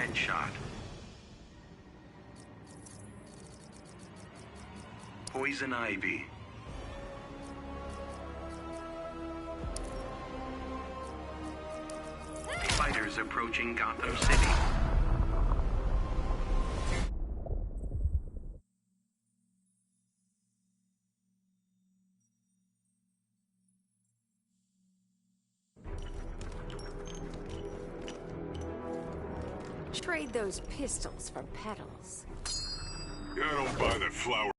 Headshot. Poison Ivy. Fighters approaching Gotham City. Trade those pistols for petals. Yeah, I don't buy that flower.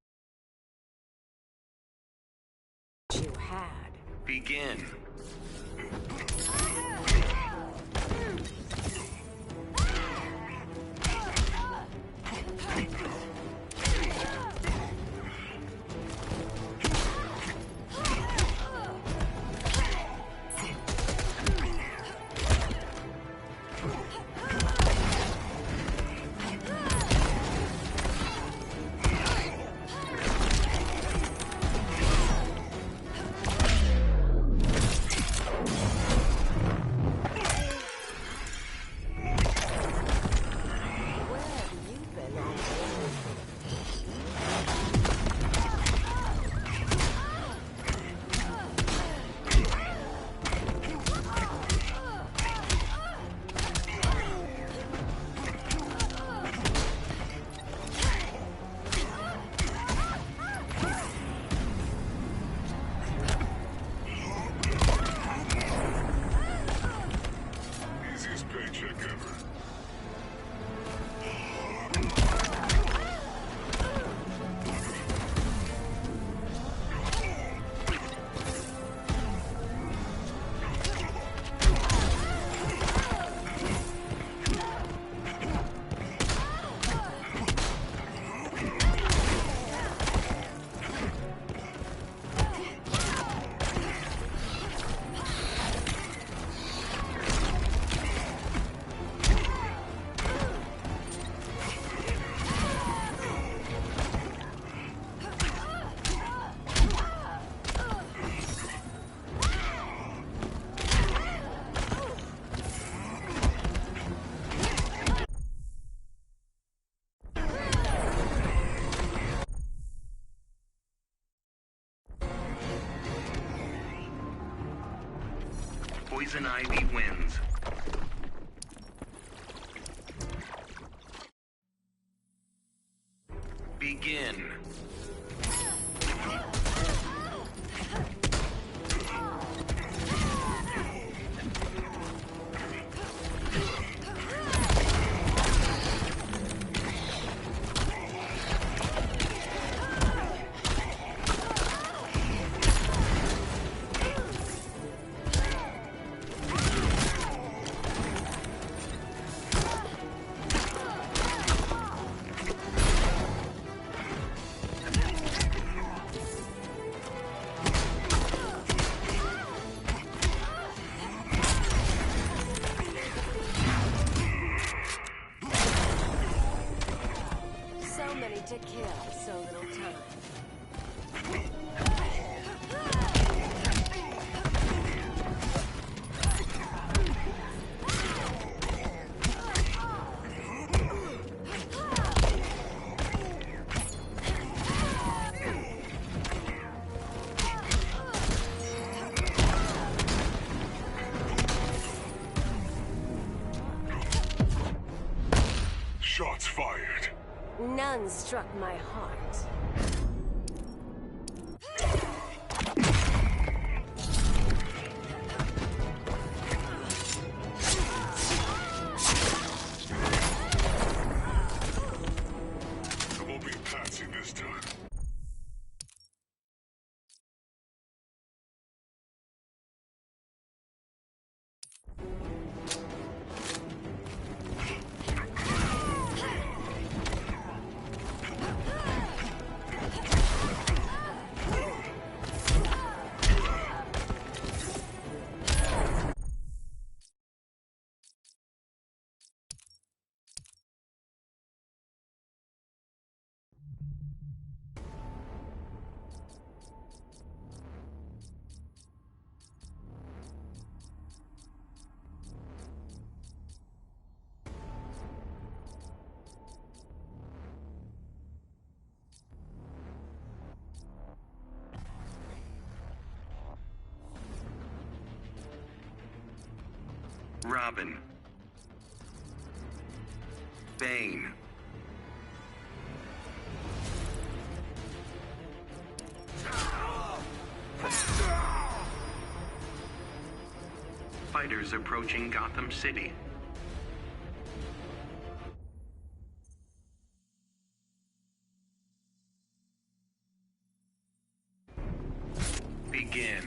You had. Begin. Poison Ivy wins. Begin. To kill, so little time. Shots fired. None struck my heart. I won't be patsy this time. Robin. Bane. Fighters approaching Gotham City. Begin.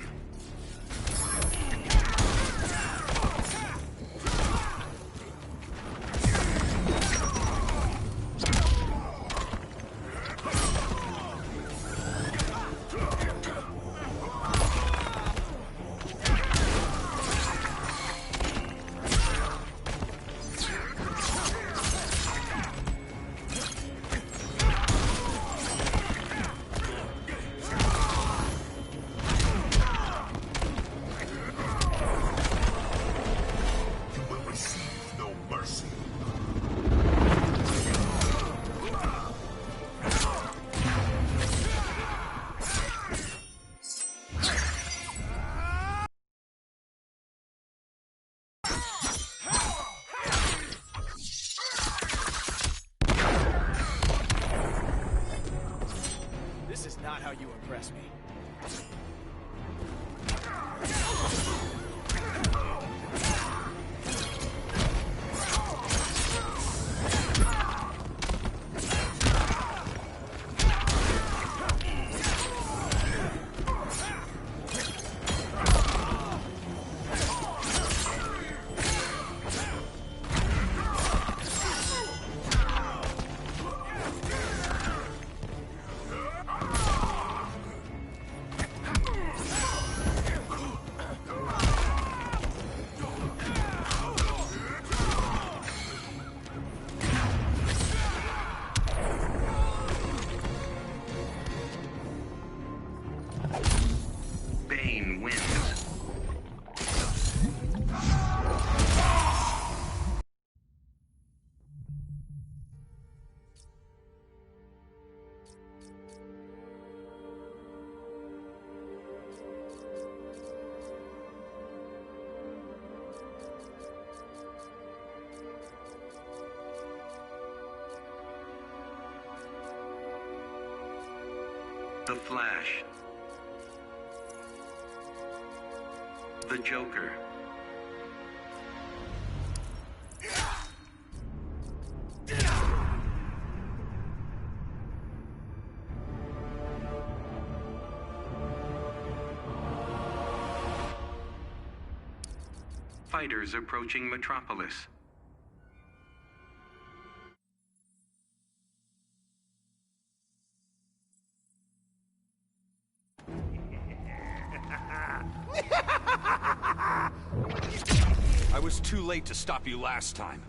This is not how you impress me. Bane wins. The Flash. The Joker. Fighters approaching Metropolis. I was too late to stop you last time.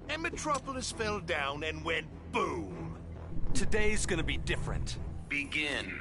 And Metropolis fell down and went boom. Today's gonna be different. Begin.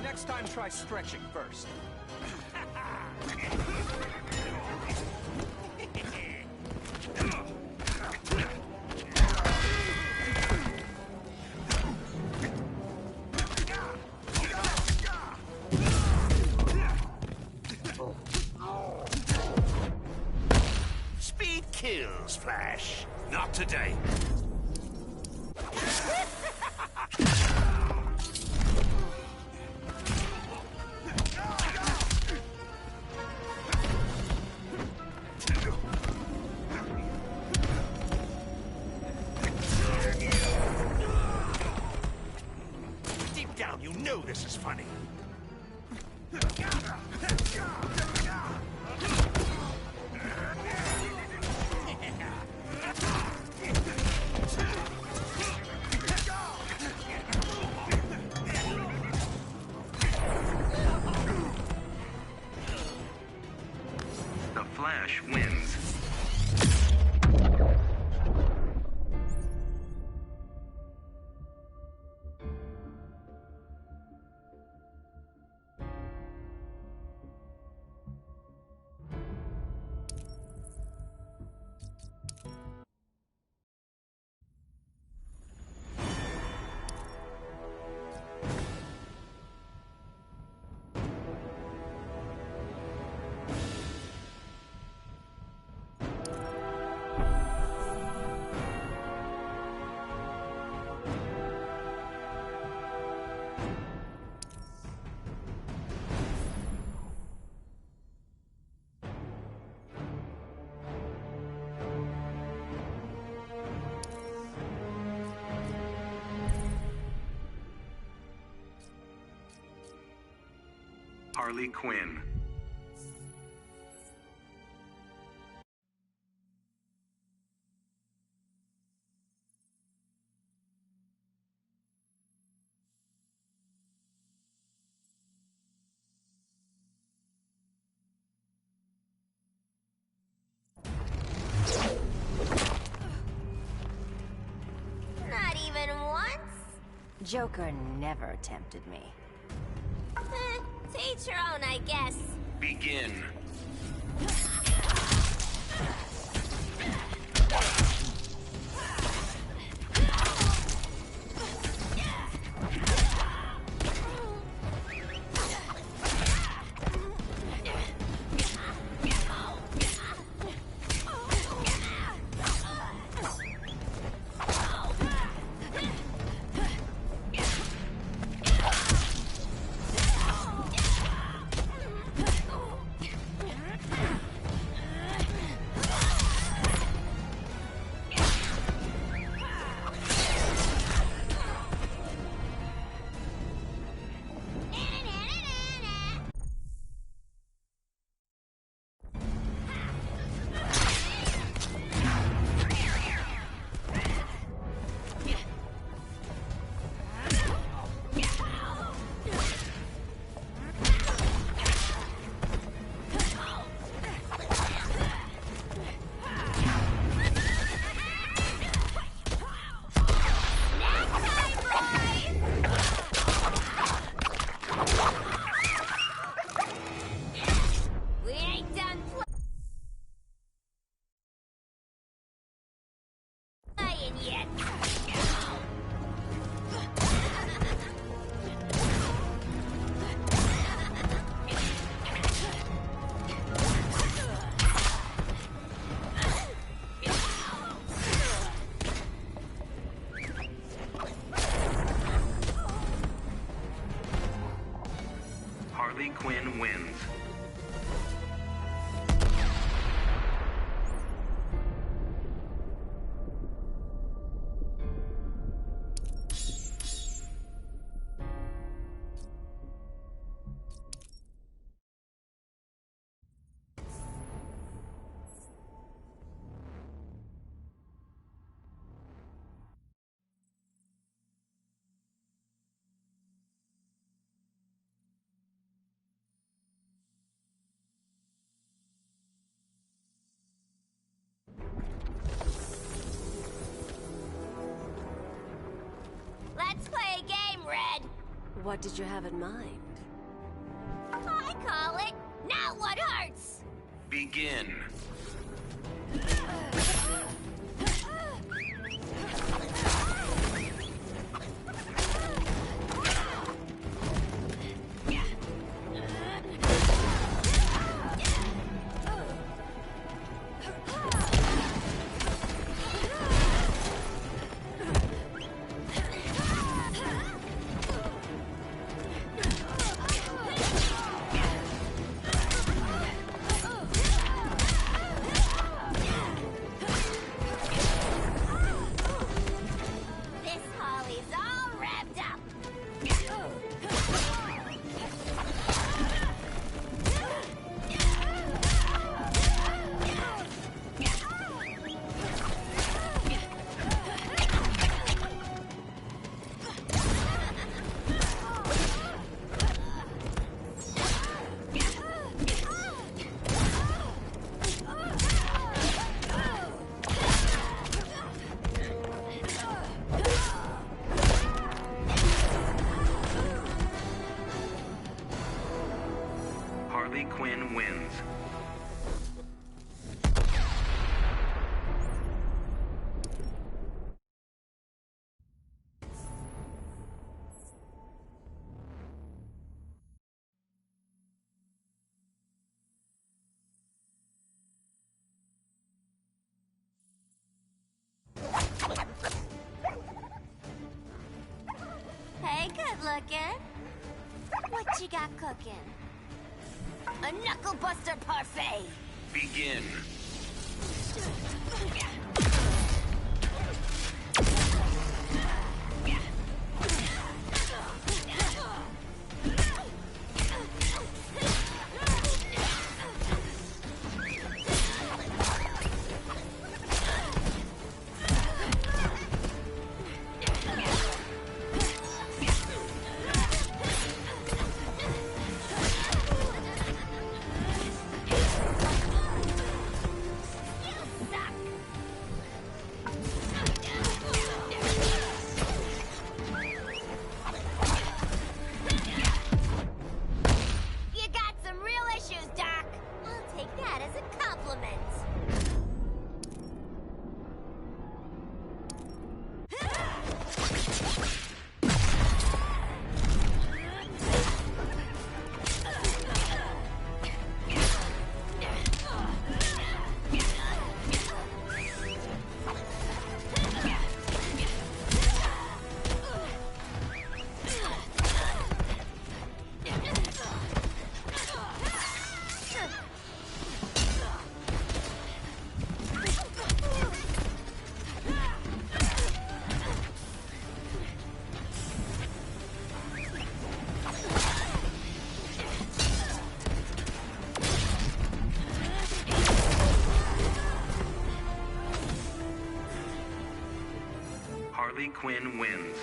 Next time, try stretching first. Speed kills, Flash. Not today. Deep down, you know this is funny. Harley Quinn. Not even once? Joker never tempted me. To each your own, I guess. Begin. Harley Quinn wins. Let's play a game, Red. What did you have in mind? I call it, now what hurts? Begin. Harley Quinn wins. Hey, good looking. What you got cooking? A knuckle buster parfait. Begin. Harley Quinn wins.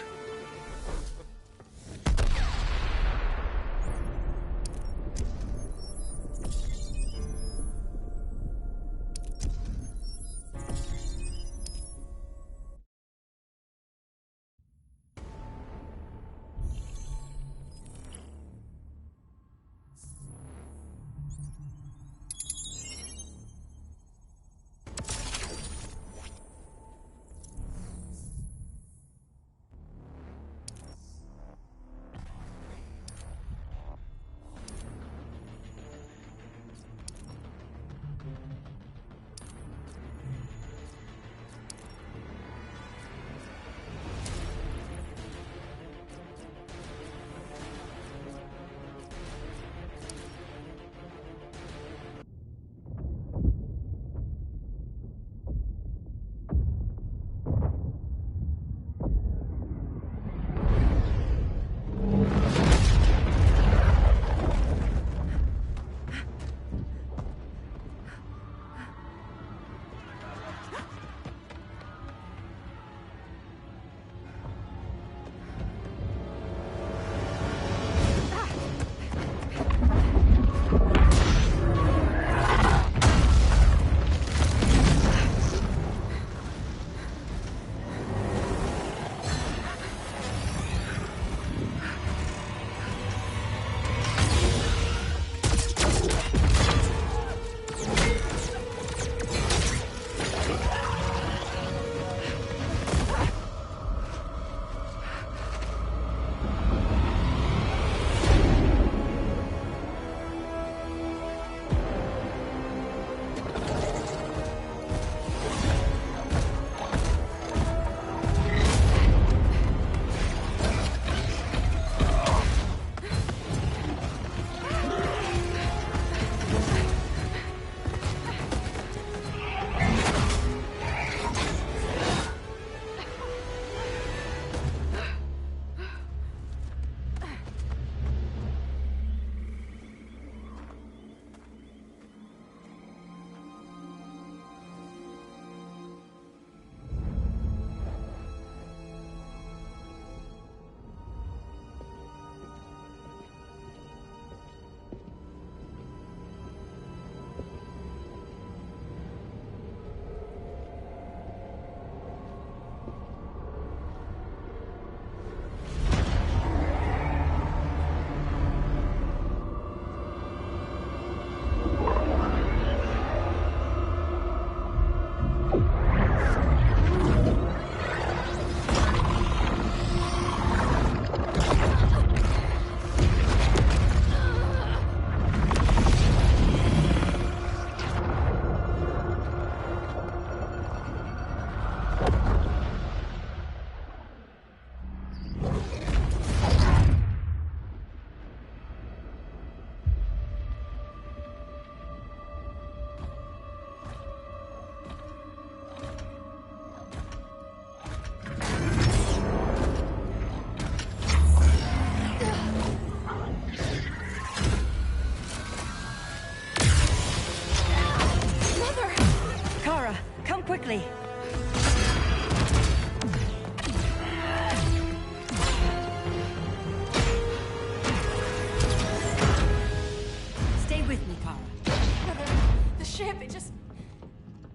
Quickly. Stay with me, Kara. The ship, it just...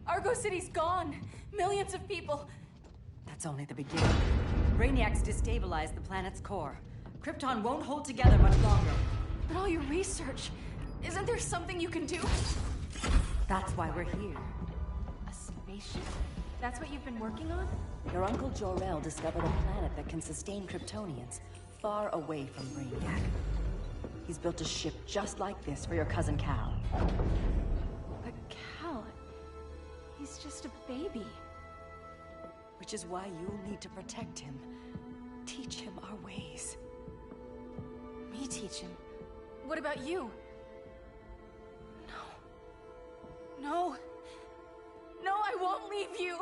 Argo City's gone. Millions of people. That's only the beginning. Brainiac's destabilized the planet's core. Krypton won't hold together much longer. But all your research, isn't there something you can do? That's why we're here. A spaceship? That's what you've been working on? Your uncle Jor-El discovered a planet that can sustain Kryptonians, far away from Brainiac. He's built a ship just like this for your cousin Cal. But Cal... he's just a baby. Which is why you'll need to protect him. Teach him our ways. Me teach him? What about you? No. No, I won't leave you.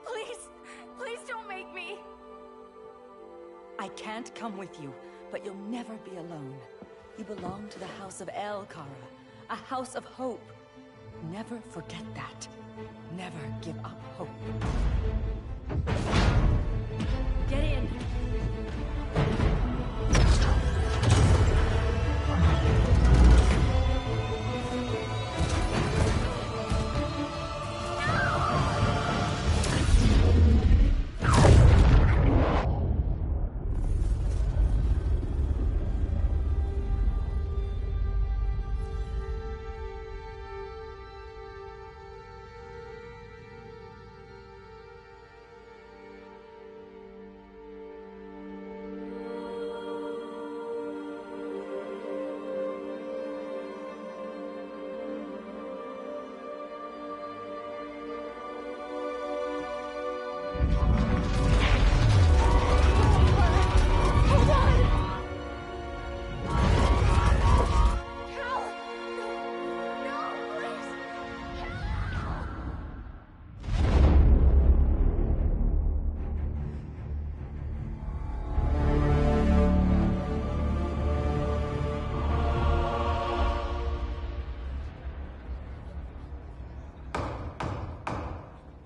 Please, please don't make me. I can't come with you, but you'll never be alone. You belong to the House of El, Kara. A house of hope. Never forget that. Never give up hope.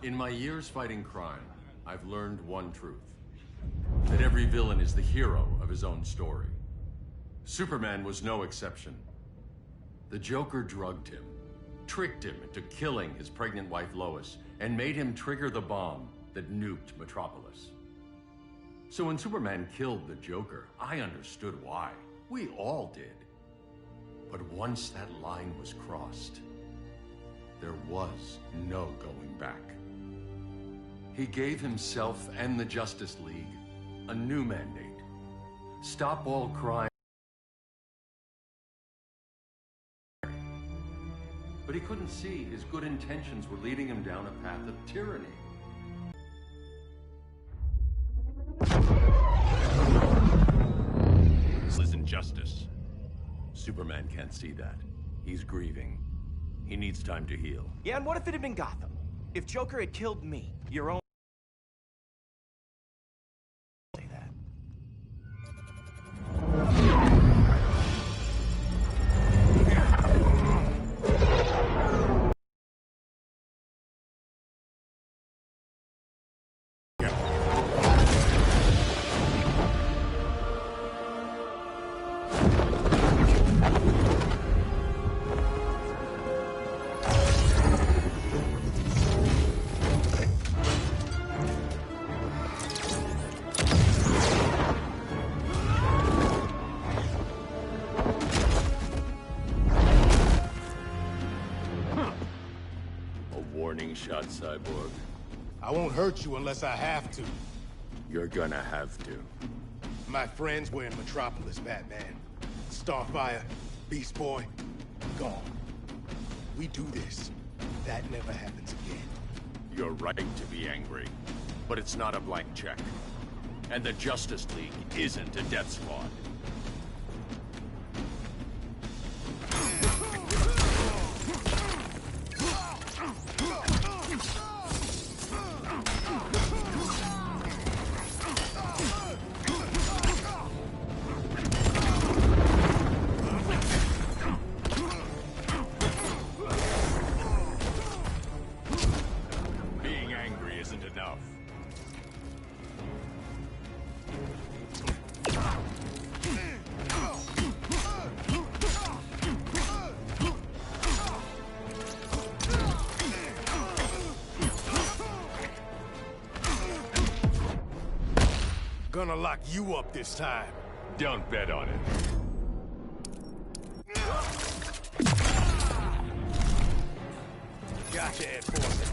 In my years fighting crime, I've learned one truth. That every villain is the hero of his own story. Superman was no exception. The Joker drugged him, tricked him into killing his pregnant wife Lois, and made him trigger the bomb that nuked Metropolis. So when Superman killed the Joker, I understood why. We all did. But once that line was crossed, there was no going back. He gave himself and the Justice League a new mandate. Stop all crime. But he couldn't see his good intentions were leading him down a path of tyranny. This is injustice. Superman can't see that. He's grieving. He needs time to heal. Yeah, and what if it had been Gotham? If Joker had killed me, your own... Say that. Shot, Cyborg. I won't hurt you unless I have to. You're gonna have to. My friends were in Metropolis, Batman. Starfire, Beast Boy, gone. We do this. That never happens again. You're right to be angry, but it's not a blank check. And the Justice League isn't a death squad. Gonna lock you up this time. Don't bet on it. Gotcha, Ed Force.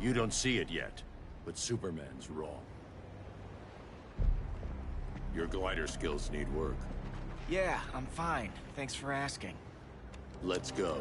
You don't see it yet, but Superman's wrong. Your glider skills need work. Yeah, I'm fine. Thanks for asking. Let's go.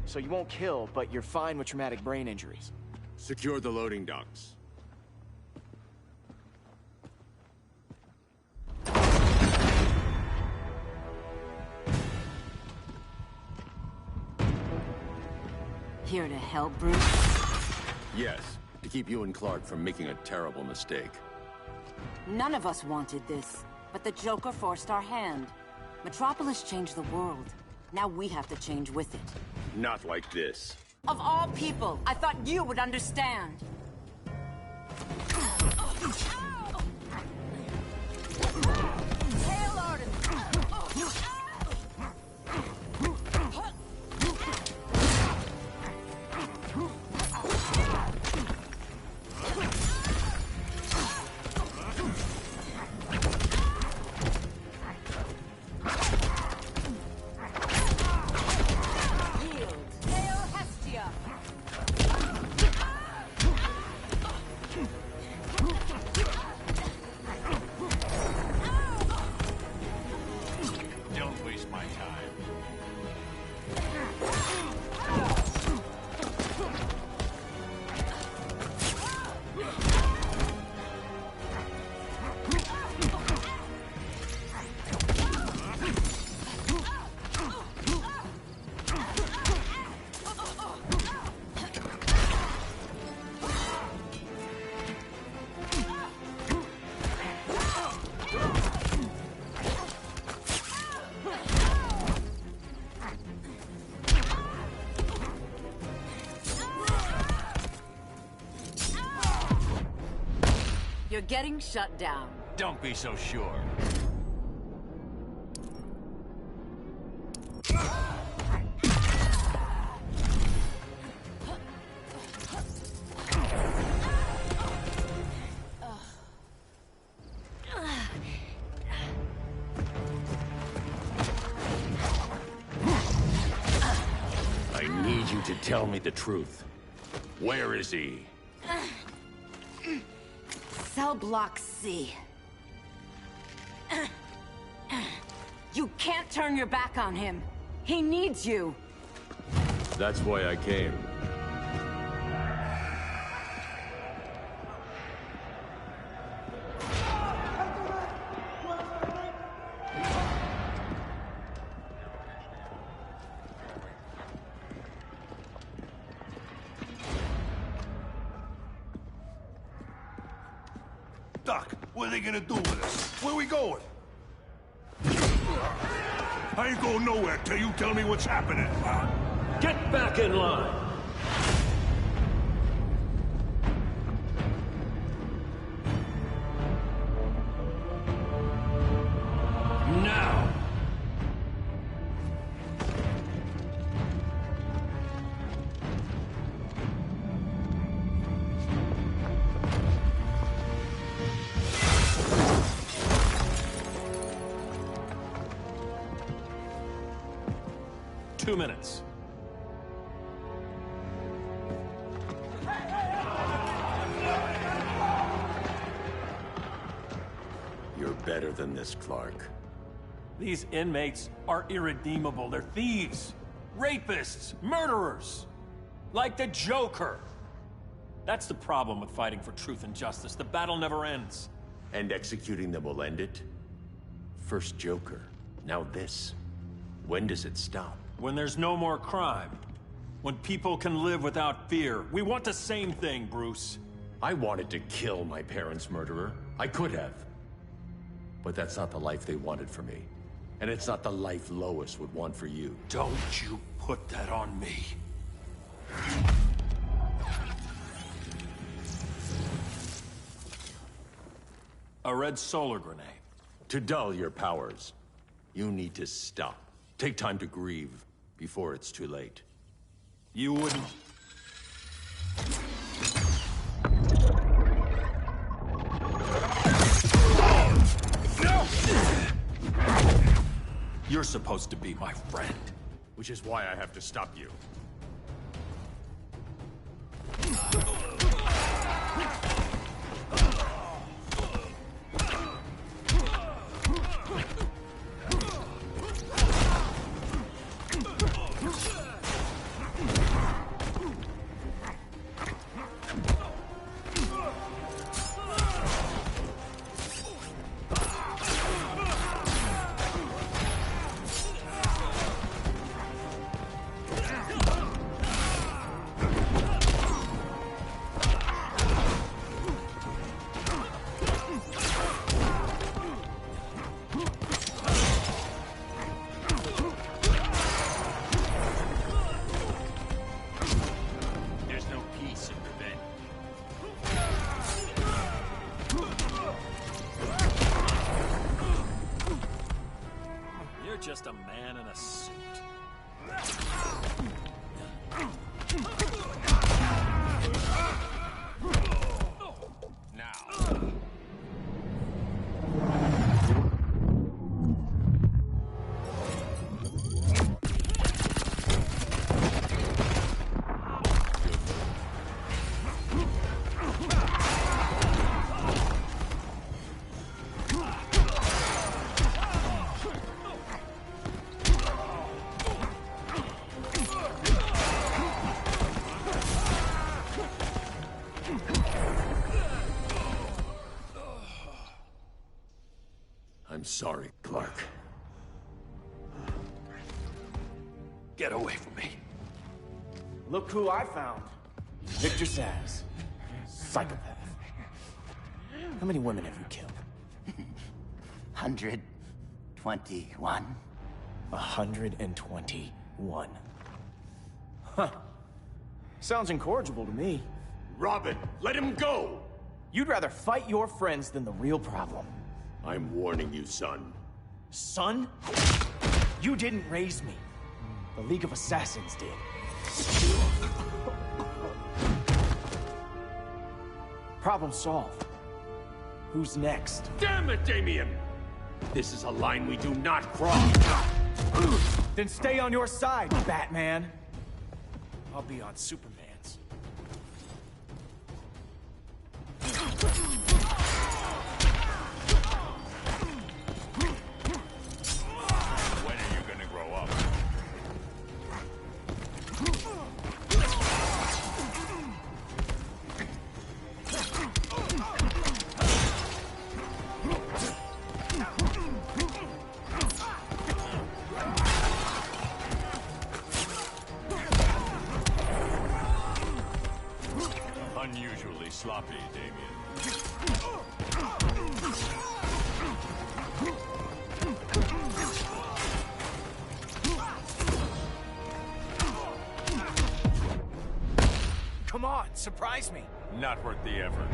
So you won't kill, but you're fine with traumatic brain injuries. Secure the loading docks. Here to help, Bruce? Yes, to keep you and Clark from making a terrible mistake. None of us wanted this, but the Joker forced our hand. Metropolis changed the world. Now we have to change with it. Not like this. Of all people, I thought you would understand. You're getting shut down. Don't be so sure. I need you to tell me the truth. Where is he? Cell Block C. You can't turn your back on him. He needs you. That's why I came. Doc, what are they gonna do with us? Where we going? I ain't going nowhere till you tell me what's happening. Get back in line! Now! Two minutes. You're better than this, Clark. These inmates are irredeemable. They're thieves, rapists, murderers. Like the Joker. That's the problem with fighting for truth and justice. The battle never ends. And executing them will end it? First Joker, now this. When does it stop? When there's no more crime. When people can live without fear. We want the same thing, Bruce. I wanted to kill my parents' murderer. I could have. But that's not the life they wanted for me. And it's not the life Lois would want for you. Don't you put that on me. A red solar grenade. To dull your powers, you need to stop. Take time to grieve before it's too late. You wouldn't... You're supposed to be my friend. Which is why I have to stop you. sorry, Clark. Get away from me. Look who I found. Victor Zsasz. Psychopath. How many women have you killed? 121. 121. Huh. Sounds incorrigible to me. Robin, let him go! You'd rather fight your friends than the real problem. I'm warning you, son. Son? You didn't raise me. The League of Assassins did. Problem solved. Who's next? Damn it, Damien! This is a line we do not cross. Then stay on your side, Batman. I'll be on Superman's. When are you gonna grow up? Unusually sloppy, Damien. Come on, surprise me. Not worth the effort.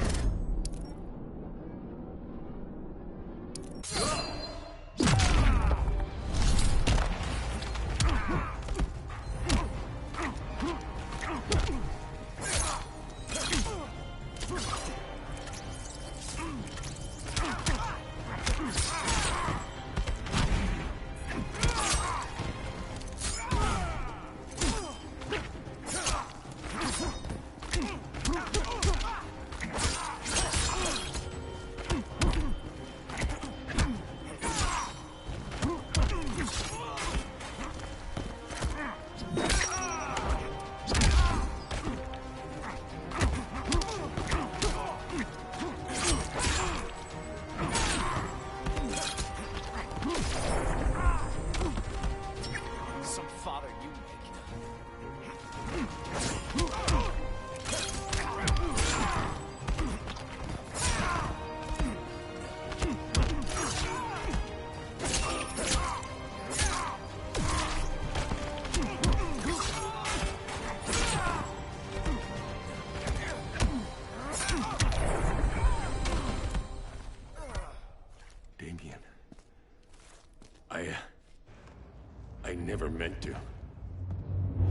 I never meant to.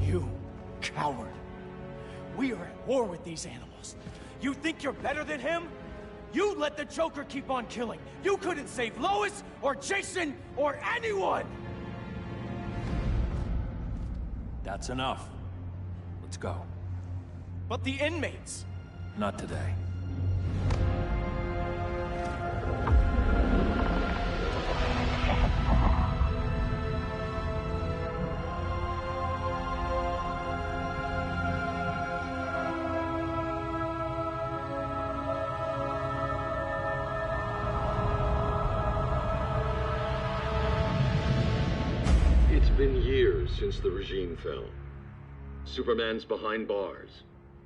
You coward. We are at war with these animals. You think you're better than him? You let the Joker keep on killing. You couldn't save Lois, or Jason, or anyone! That's enough. Let's go. But the inmates! Not today. It's been years since the regime fell. Superman's behind bars.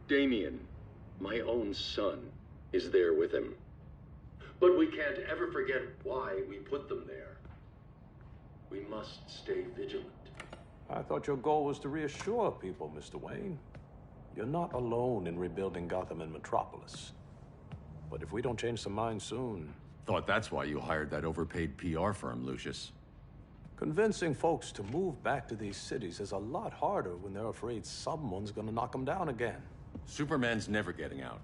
Damien, my own son, is there with him. But we can't ever forget why we put them there. We must stay vigilant. I thought your goal was to reassure people, Mr. Wayne. You're not alone in rebuilding Gotham and Metropolis. But if we don't change some minds soon... Thought that's why you hired that overpaid PR firm, Lucius. Convincing folks to move back to these cities is a lot harder when they're afraid someone's gonna knock them down again. Superman's never getting out.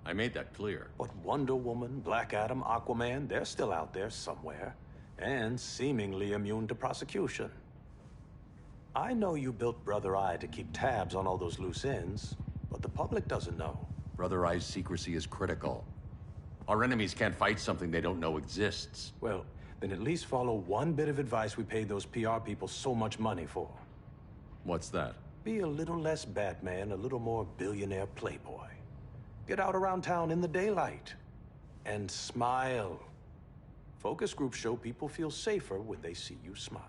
I made that clear. But Wonder Woman, Black Adam, Aquaman, they're still out there somewhere. And seemingly immune to prosecution. I know you built Brother Eye to keep tabs on all those loose ends, but the public doesn't know. Brother Eye's secrecy is critical. Our enemies can't fight something they don't know exists. Well, then at least follow one bit of advice we paid those PR people so much money for. What's that? Be a little less Batman, a little more billionaire playboy. Get out around town in the daylight. And smile. Focus groups show people feel safer when they see you smile.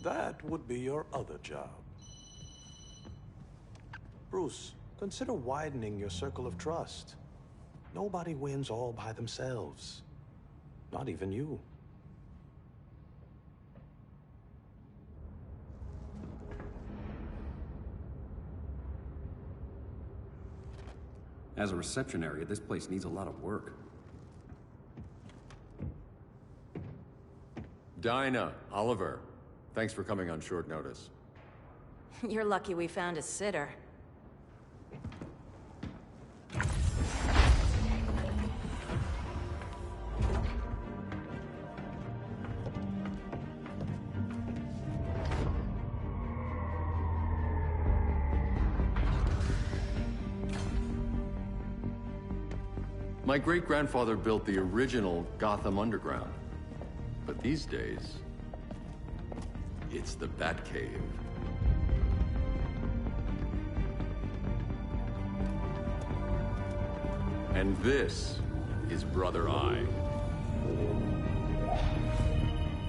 That would be your other job. Bruce, consider widening your circle of trust. Nobody wins all by themselves. Not even you. As a reception area, this place needs a lot of work. Dinah, Oliver, thanks for coming on short notice. You're lucky we found a sitter. My great-grandfather built the original Gotham Underground. But these days, it's the Batcave. And this is Brother Eye.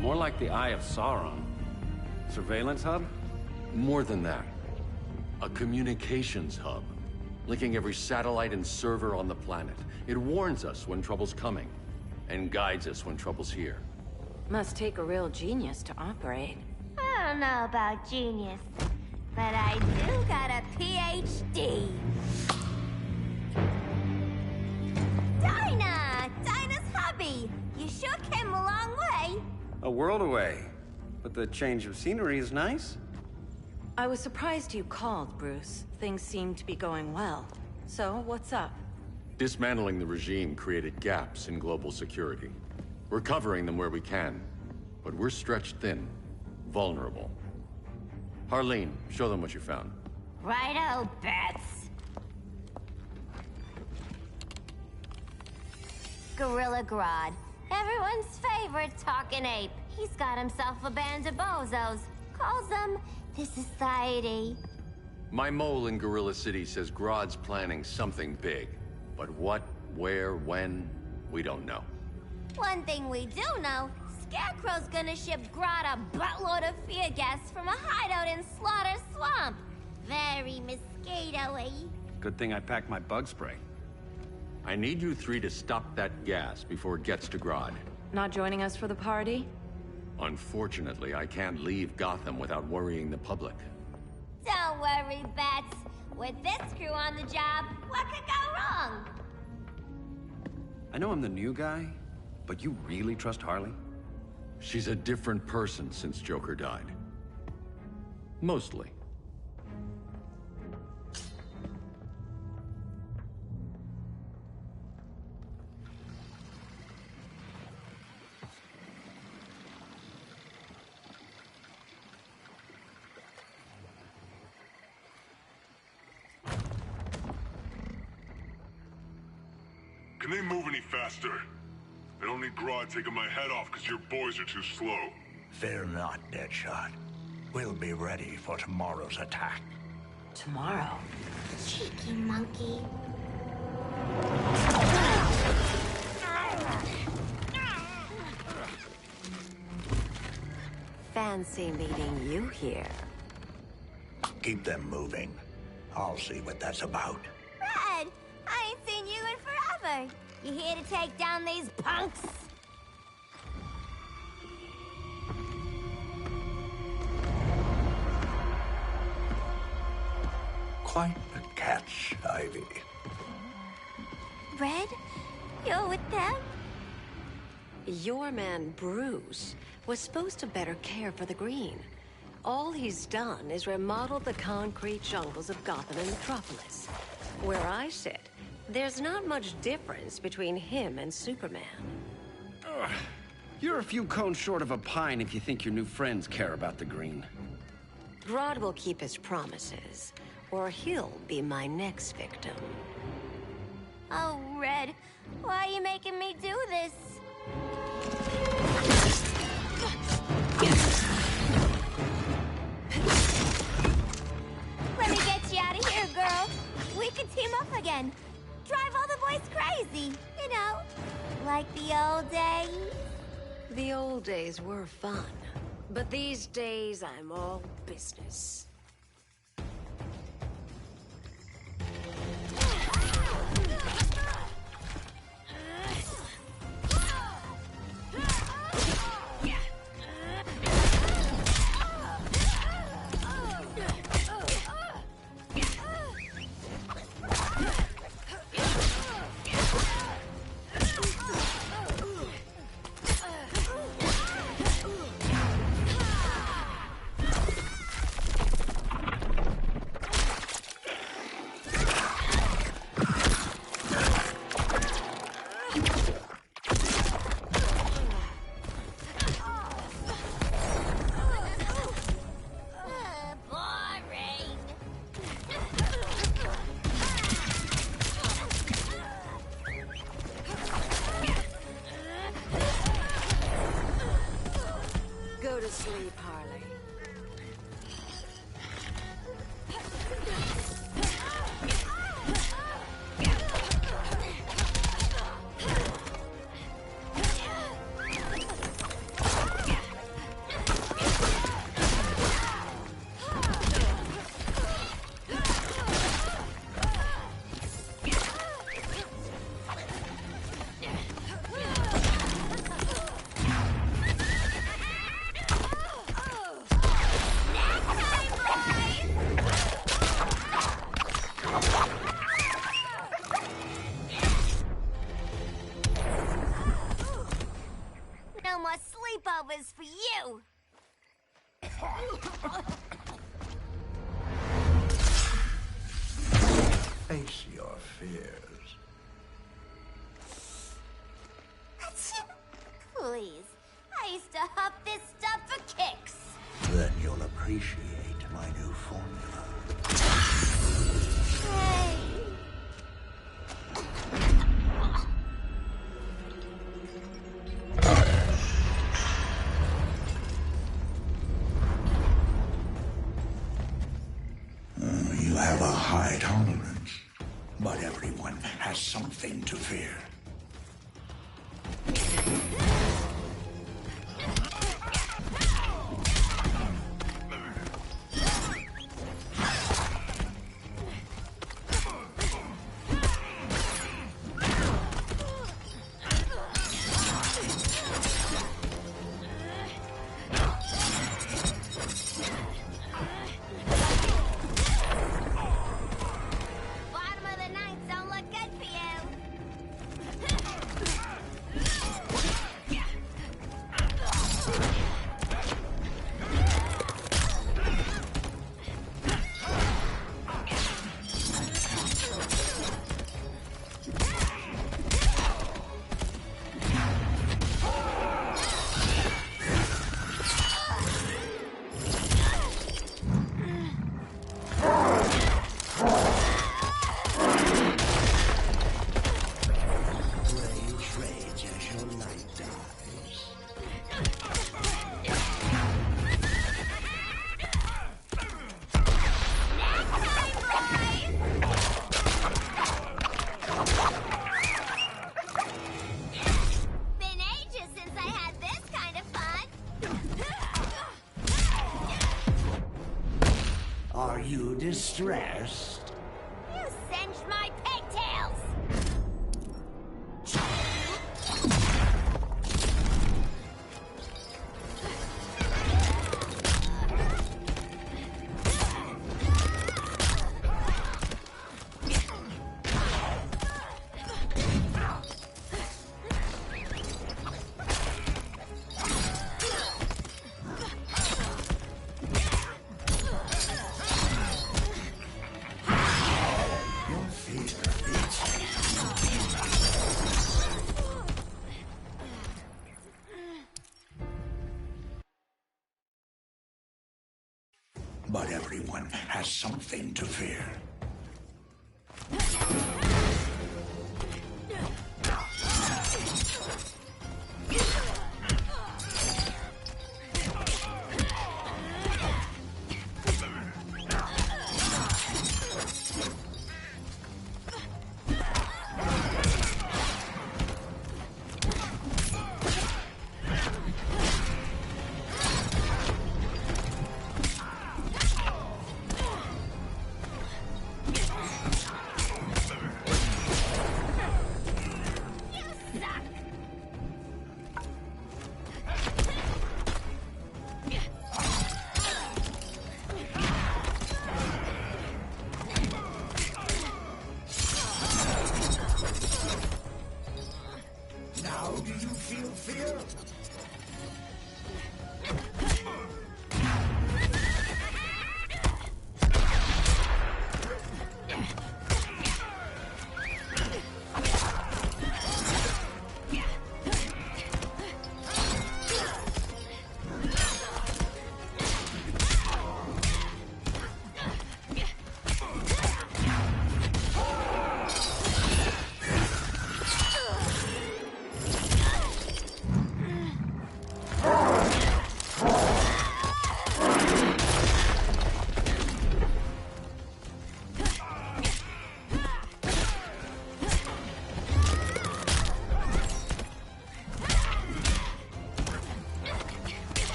More like the Eye of Sauron. Surveillance hub? More than that. A communications hub, linking every satellite and server on the planet. It warns us when trouble's coming, and guides us when trouble's here. Must take a real genius to operate. I don't know about genius, but I do got a PhD. Dinah's hubby. You sure came a long way. A world away, but the change of scenery is nice. I was surprised you called, Bruce. Things seem to be going well. So, what's up? Dismantling the regime created gaps in global security. We're covering them where we can, but we're stretched thin, vulnerable. Harleen, show them what you found. Righto, Bats. Gorilla Grodd, everyone's favorite talking ape. He's got himself a band of bozos. Calls them the Society. My mole in Gorilla City says Grodd's planning something big. But what, where, when, we don't know. One thing we do know, Scarecrow's gonna ship Grodd a buttload of fear gas from a hideout in Slaughter Swamp. Very mosquito-y. Good thing I packed my bug spray. I need you three to stop that gas before it gets to Grodd. Not joining us for the party? Unfortunately, I can't leave Gotham without worrying the public. Don't worry, Bats. With this crew on the job, what could go wrong? I know I'm the new guy, but you really trust Harley? She's a different person since Joker died. Mostly. Can they move any faster? I don't need Grodd taking my head off because your boys are too slow. Fear not, Deadshot. We'll be ready for tomorrow's attack. Tomorrow? Cheeky monkey. Fancy meeting you here. Keep them moving. I'll see what that's about. Red, I ain't seen you in forever. You here to take down these punks? Quite the catch, Ivy. Red, you're with them? Your man, Bruce, was supposed to better care for the Green. All he's done is remodel the concrete jungles of Gotham and Metropolis. Where I sit, there's not much difference between him and Superman. Ugh. You're a few cones short of a pine if you think your new friends care about the Green. Grodd will keep his promises, or he'll be my next victim. Oh, Red, why are you making me do this? Let me get you out of here, girl. We can team up again. Drive all the always crazy, you know, like the old days. The old days were fun, but these days I'm all business. Go to sleep, Harley. No more sleepovers for you! Face your fears. Please, I used to huff this stuff for kicks. Then you'll appreciate my new formula. Hey. You have a high tolerance, but everyone has something to fear. Bottom of the ninth don't look good for you. Been ages since I had this kind of fun. Are you distressed? You singed my pigtails. Your feet are itching. But everyone has something to fear.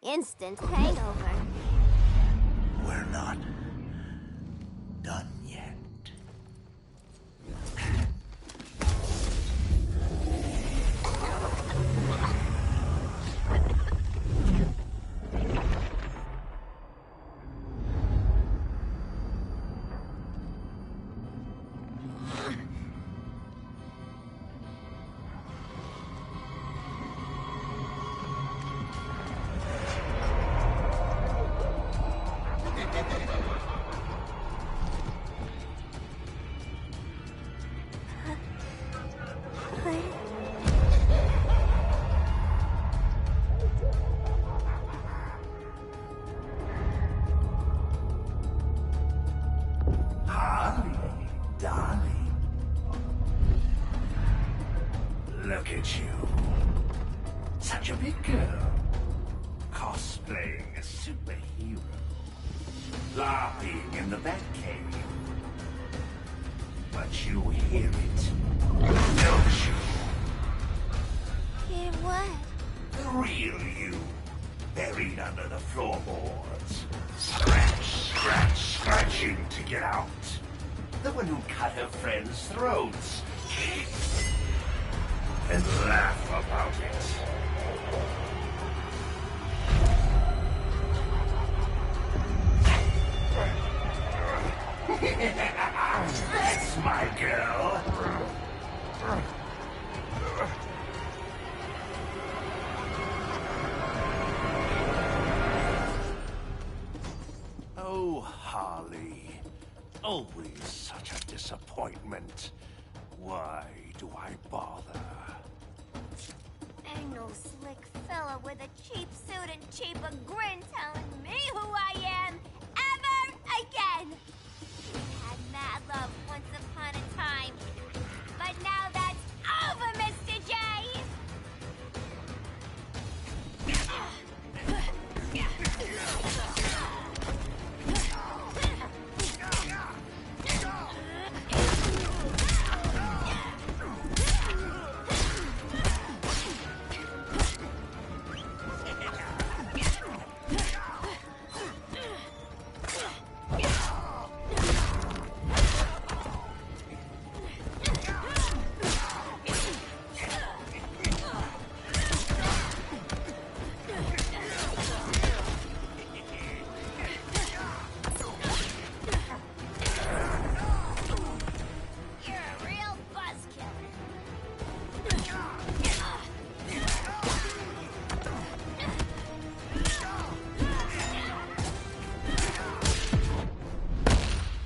instant hangover. We're not done yet. Harley, darling. Look at you. Such a big girl. Cosplaying a superhero. LARPing in the Batcave. But you hear it, don't you? Hear what? The real you, buried under the floorboards. Scratching to get out. The one who cut her friends' throats. And laugh about it. That's my girl. Oh, Harley. Always such a disappointment. Why do I bother? Ain't no slick fella with a cheap suit and cheaper grin telling me who I am ever again. We had mad love once upon a time, but now that's over, Mr. J.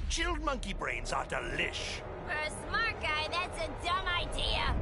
Chilled monkey brains are delish. For a smart guy, that's a dumb idea.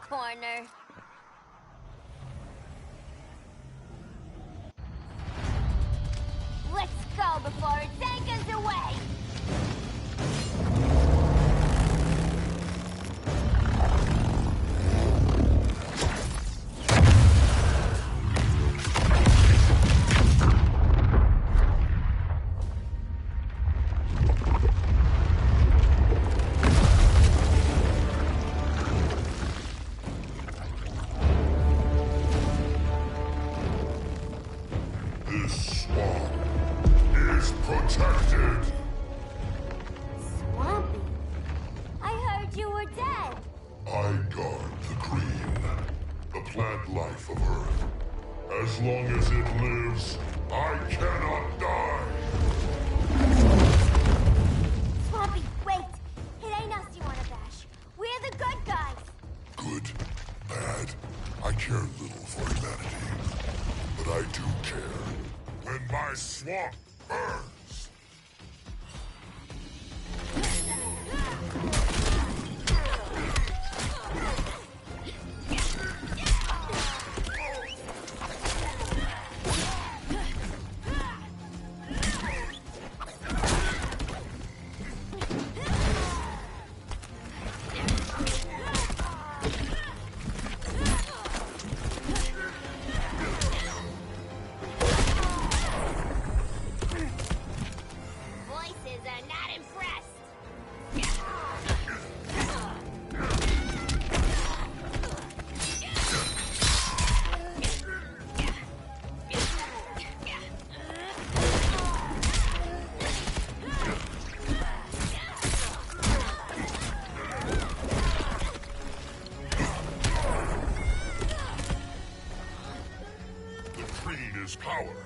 Corner. Let's go before it takes us away. This swamp is protected. Swampy? I heard you were dead. I guard the green, the plant life of Earth. As long as it lives, I cannot die. Swampy, wait. It ain't us you wanna bash. We're the good guys. Good, bad, I care little for humanity. But I do care when my swamp burns. his power.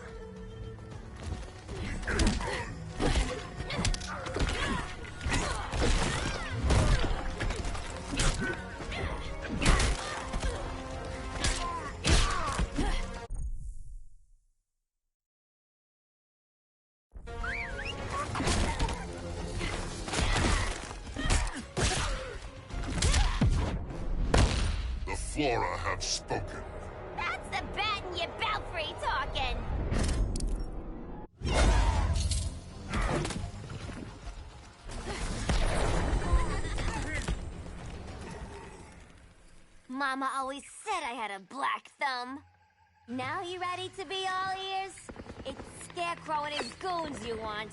The Flora have spoken. That's the bat in your belfry talking. Mama always said I had a black thumb. Now you ready to be all ears? It's Scarecrow and his goons you want.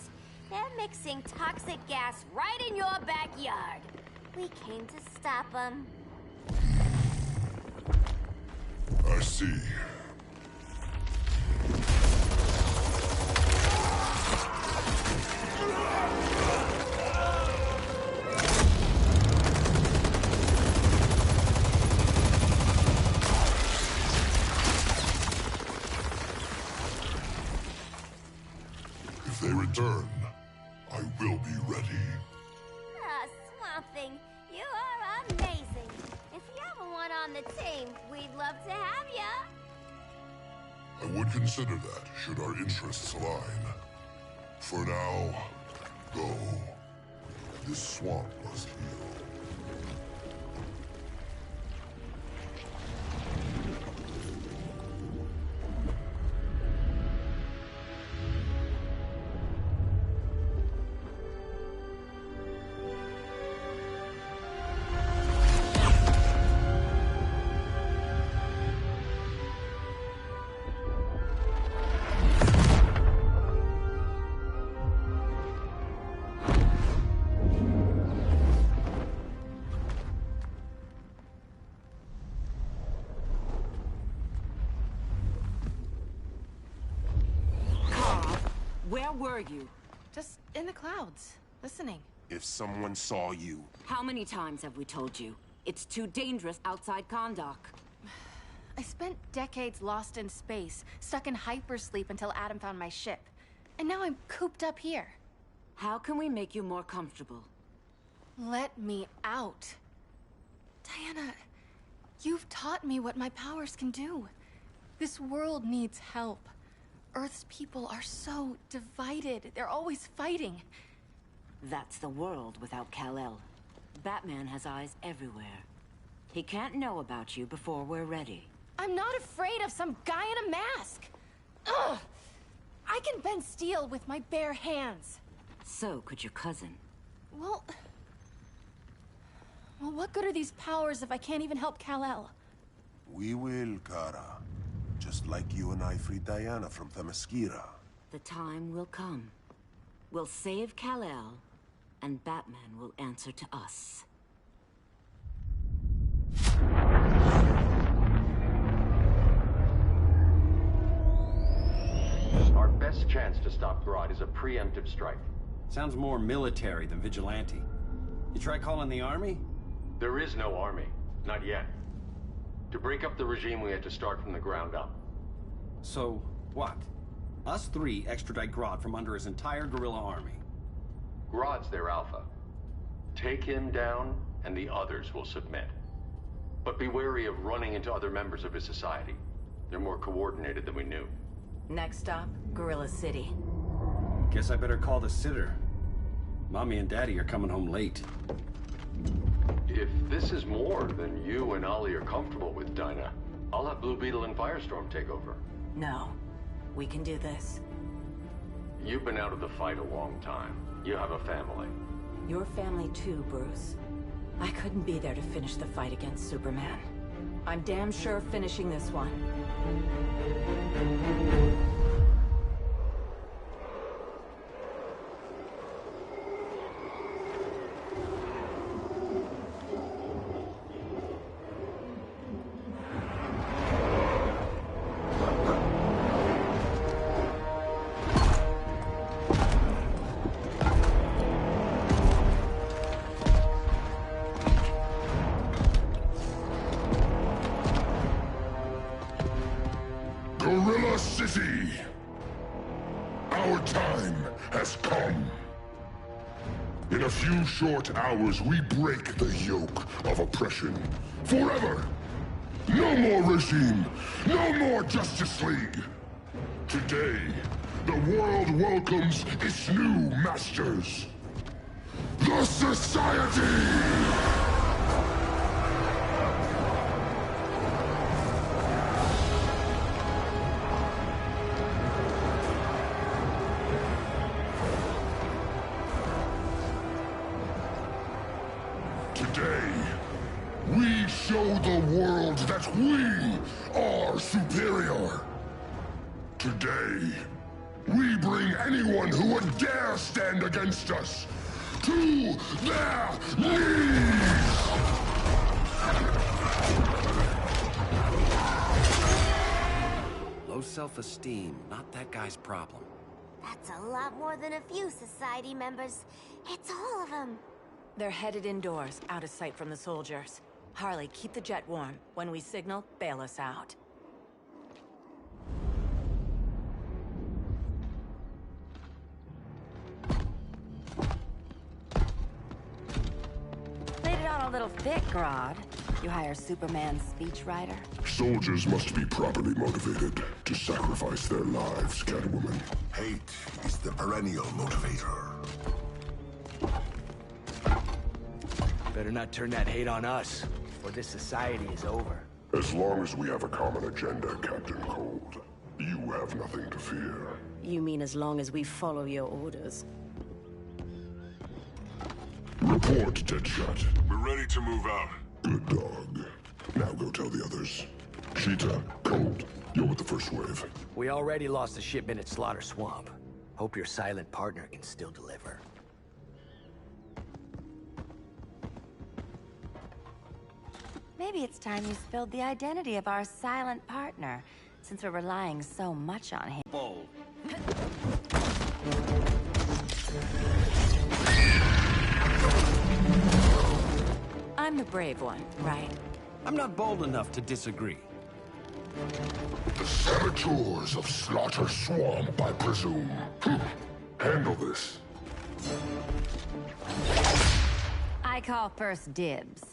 They're mixing toxic gas right in your backyard. We came to stop them. I see. If they return, I will be ready. Ah, Swamp Thing, you are amazing. If you ever want on the team, we'd love to have ya. I would consider that, should our interests align. For now, go. This swamp must heal. Where were you? Just in the clouds, listening. If someone saw you... How many times have we told you? It's too dangerous outside Kahndaq. I spent decades lost in space, stuck in hypersleep until Adam found my ship. And now I'm cooped up here. How can we make you more comfortable? Let me out. Diana, you've taught me what my powers can do. This world needs help. Earth's people are so divided. They're always fighting. That's the world without Kal-El. Batman has eyes everywhere. He can't know about you before we're ready. I'm not afraid of some guy in a mask. Ugh! I can bend steel with my bare hands. So could your cousin. Well, what good are these powers if I can't even help Kal-El? We will, Kara. Just like you and I freed Diana from Themyscira. The time will come. We'll save Kal-El, and Batman will answer to us. Our best chance to stop Grodd is a preemptive strike. Sounds more military than vigilante. You try calling the army? There is no army. Not yet. To break up the regime, we had to start from the ground up. So, what? Us three extradite Grodd from under his entire guerrilla army. Grodd's their alpha. Take him down, and the others will submit. But be wary of running into other members of his society. They're more coordinated than we knew. Next stop, Gorilla City. Guess I better call the sitter. Mommy and Daddy are coming home late. If this is more than you and Ollie are comfortable with, Dinah, I'll have Blue Beetle and Firestorm take over. No. We can do this. You've been out of the fight a long time. You have a family. Your family too, Bruce. I couldn't be there to finish the fight against Superman. I'm damn sure finishing this one. Gorilla city! Our time has come. In a few short hours, we break the yoke of oppression. Forever! No more regime! No more Justice League! Today, the world welcomes its new masters. The Society! Today, we show the world that we are superior. Today, we bring anyone who would dare stand against us to their knees! Low self-esteem, not that guy's problem. That's a lot more than a few society members. It's all of them. They're headed indoors, out of sight from the soldiers. Harley, keep the jet warm. When we signal, bail us out. Laid it on a little thick, Grodd. You hire Superman's speechwriter? Soldiers must be properly motivated to sacrifice their lives, Catwoman. Hate is the perennial motivator. Better not turn that hate on us, or this society is over. As long as we have a common agenda, Captain Cold, you have nothing to fear. You mean as long as we follow your orders? Report, Deadshot. We're ready to move out. Good dog. Now go tell the others. Cheetah, Cold, you're with the first wave. We already lost a shipment at Slaughter Swamp. Hope your silent partner can still deliver. Maybe it's time you spilled the identity of our silent partner, since we're relying so much on him. Bold. I'm the brave one, right? I'm not bold enough to disagree. The saboteurs of Slaughter Swamp, I presume. Handle this. I call first dibs.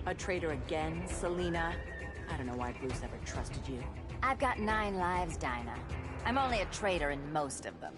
A traitor again, Selina? I don't know why Bruce ever trusted you. I've got 9 lives, Dinah. I'm only a traitor in most of them.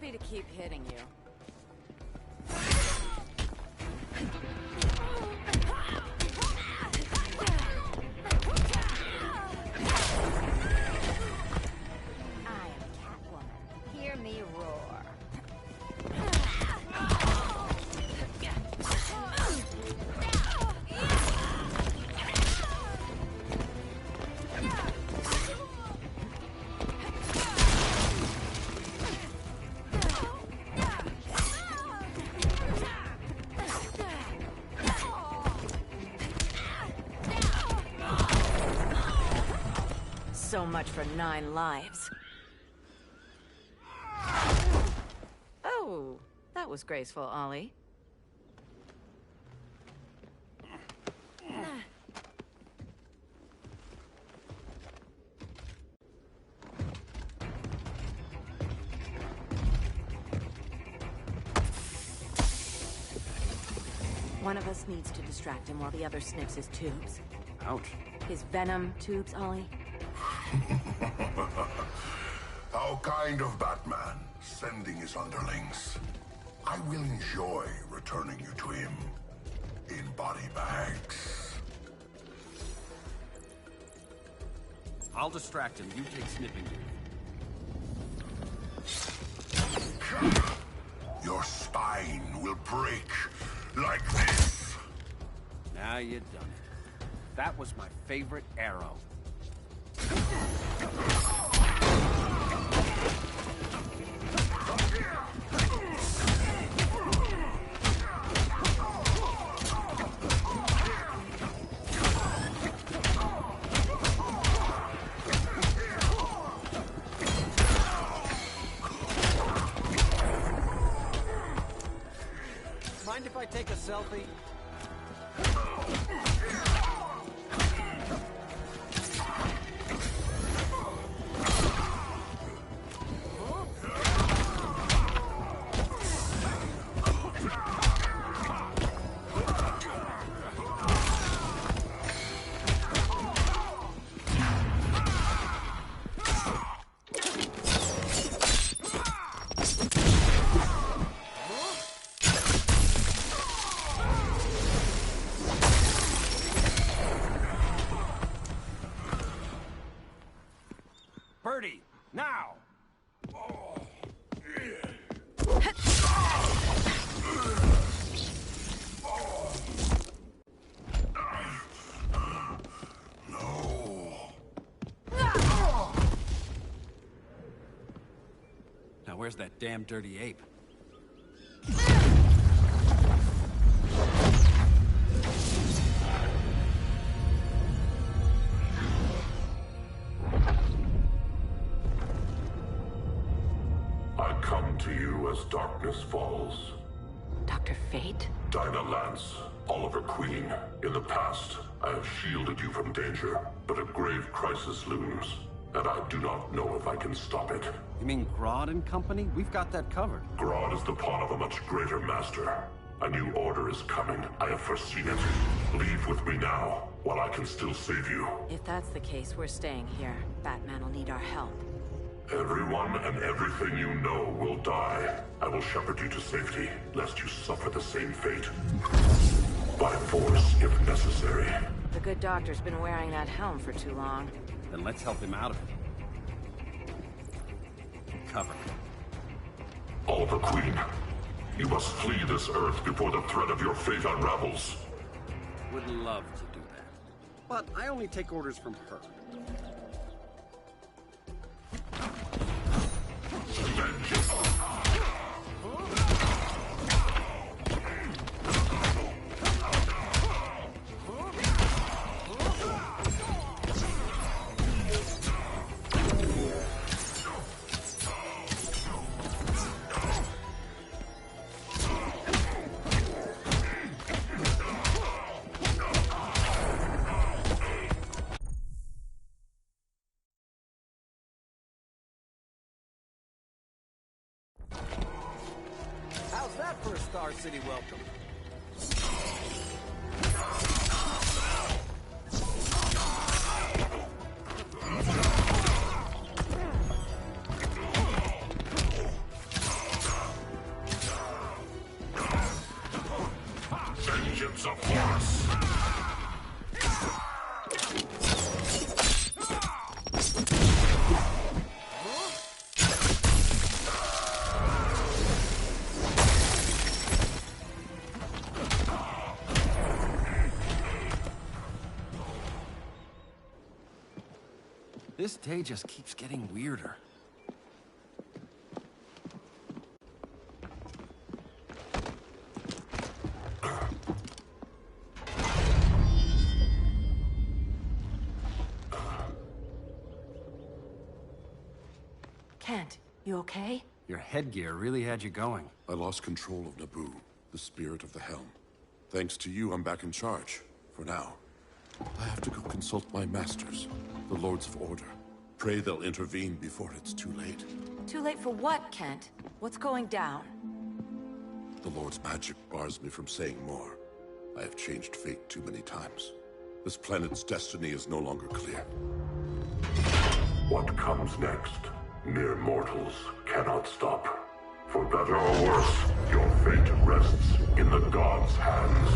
To keep hitting you. I am Catwoman. Hear me roar. So much for 9 lives. Oh, that was graceful, Ollie. One of us needs to distract him while the other sniffs his tubes. Ouch. His venom tubes, Ollie. How kind of Batman. sending his underlings. I will enjoy returning you to him in body bags. I'll distract him. You take snipping duty. Your spine will break like this. Now you done it. That was my favorite arrow. Mind if I take a selfie? Birdie, now! Now where's that damn dirty ape? I come to you as darkness falls. Dr. Fate? Dinah Lance, Oliver Queen. In the past, I have shielded you from danger, but a grave crisis looms, and I do not know if I can stop it. You mean Grodd and company? We've got that covered. Grodd is the pawn of a much greater master. A new order is coming. I have foreseen it. Leave with me now, while I can still save you. If that's the case, we're staying here. Batman will need our help. Everyone and everything you know will die. I will shepherd you to safety, lest you suffer the same fate. By force, if necessary. The good doctor's been wearing that helm for too long. Then let's help him out of it. Cover. Oliver Queen, you must flee this Earth before the threat of your fate unravels. Would love to do that. But I only take orders from her. How's that for a Star City welcome? Vengeance of Horus! This day just keeps getting weirder. Kent, you okay? Your headgear really had you going. I lost control of Naboo, the spirit of the helm. Thanks to you, I'm back in charge. For now. I have to go consult my masters, the Lords of Order. Pray they'll intervene before it's too late. Too late for what, Kent? What's going down? The Lord's magic bars me from saying more. I have changed fate too many times. This planet's destiny is no longer clear. What comes next Mere mortals cannot stop. For better or worse, your fate rests in the gods' hands.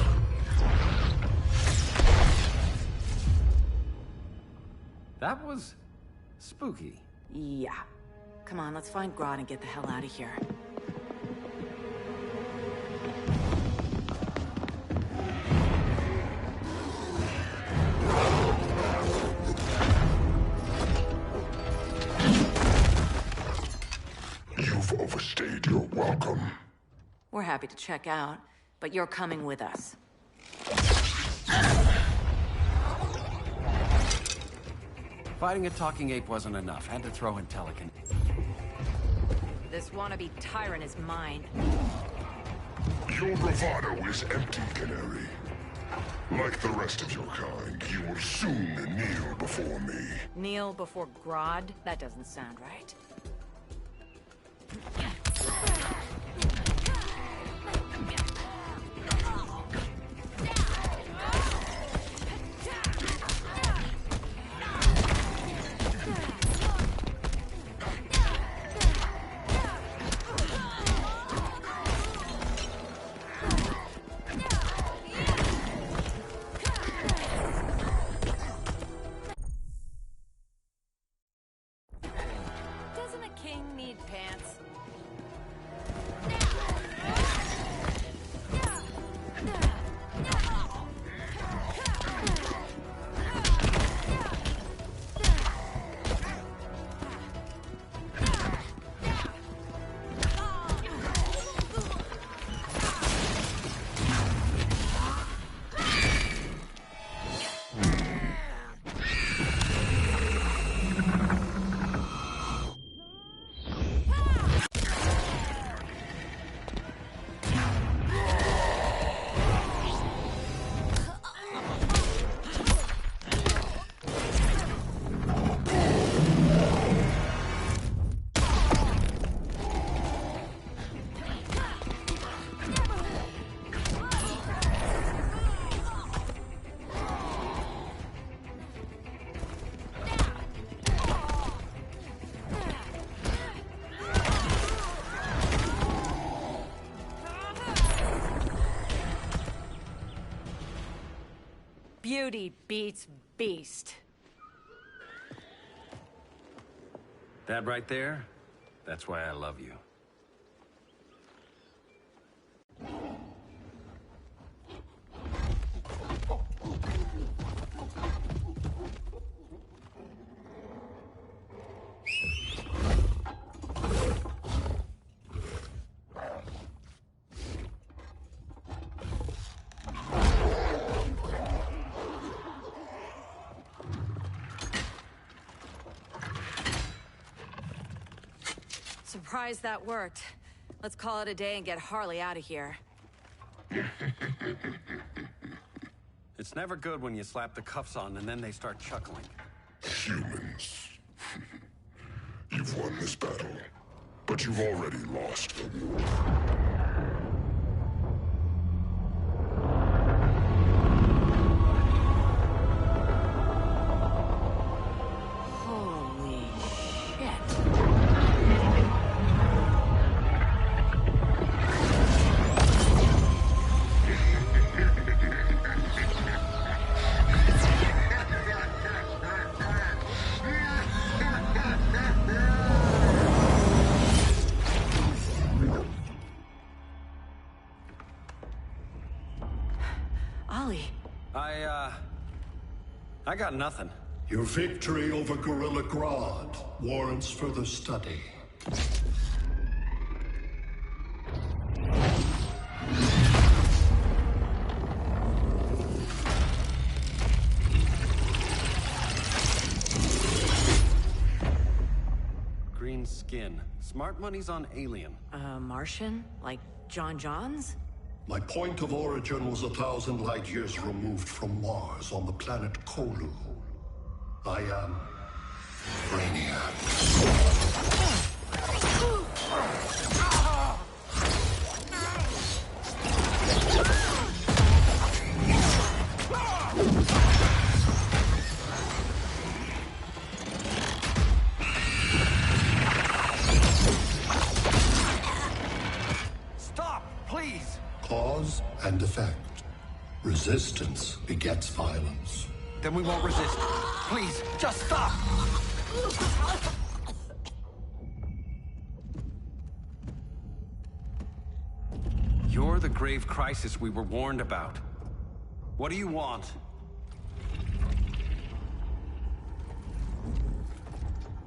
That was spooky. Yeah. Come on, let's find Grodd and get the hell out of here. You've overstayed your welcome. We're happy to check out, but you're coming with us. Fighting a talking ape wasn't enough. Had to throw in Telekin. This wannabe tyrant is mine. Your bravado is empty, Canary. Like the rest of your kind, you will soon kneel before me. Kneel before Grodd? That doesn't sound right. Doesn't a king need pants? Beauty beats beast. That right there, that's why I love you. Surprised that worked. Let's call it a day and get Harley out of here. It's never good when you slap the cuffs on and then they start chuckling. Humans. You've won this battle, but you've already lost the war. Holy shit. Ollie. I got nothing. Your victory over Gorilla Grodd warrants further study. Green skin. Smart money's on alien. Martian? Like John Johns? My point of origin was 1,000 light years removed from Mars on the planet Kolu. I am Brainiac. and effect. Resistance begets violence. Then we won't resist. Please, just stop! You're the grave crisis we were warned about. What do you want?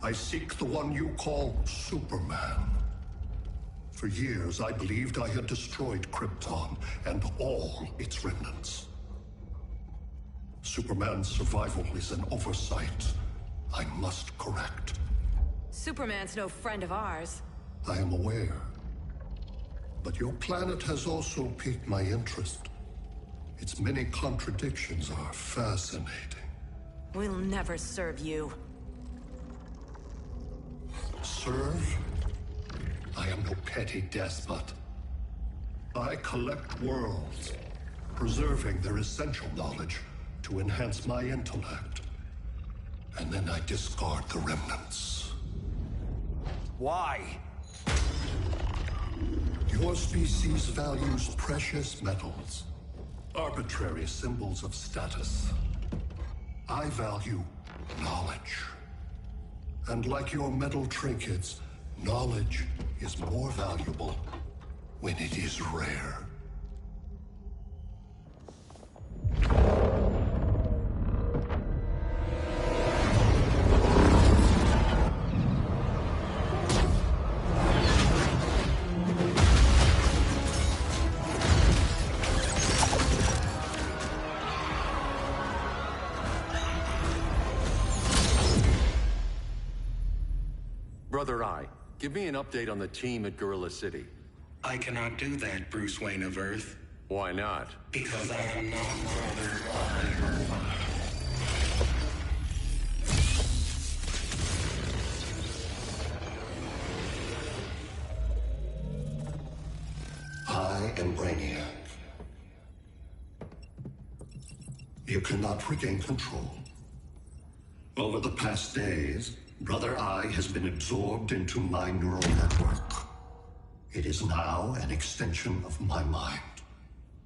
I seek the one you call Superman. For years, I believed I had destroyed Krypton and all its remnants. Superman's survival is an oversight I must correct. Superman's no friend of ours. I am aware. But your planet has also piqued my interest. Its many contradictions are fascinating. We'll never serve you. Serve? I am no petty despot. I collect worlds, preserving their essential knowledge to enhance my intellect. And then I discard the remnants. Why? Your species values precious metals, arbitrary symbols of status. I value knowledge. And like your metal trinkets, knowledge is more valuable when it is rare. Brother Eye, give me an update on the team at Gorilla City. I cannot do that, Bruce Wayne of Earth. Why not? Because I am not Brother Eye. I am Brainiac. You cannot regain control. Over the past days, Brother Eye has been absorbed into my neural network. It is now an extension of my mind.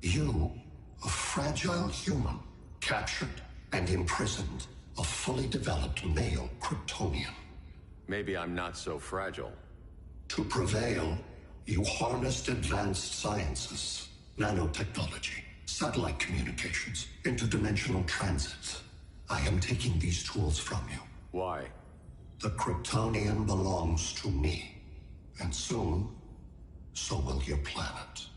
You, a fragile human, captured and imprisoned a fully developed male Kryptonian. Maybe I'm not so fragile. To prevail, you harnessed advanced sciences, nanotechnology, satellite communications, interdimensional transit. I am taking these tools from you. Why? The Kryptonian belongs to me. And soon, so will your planet.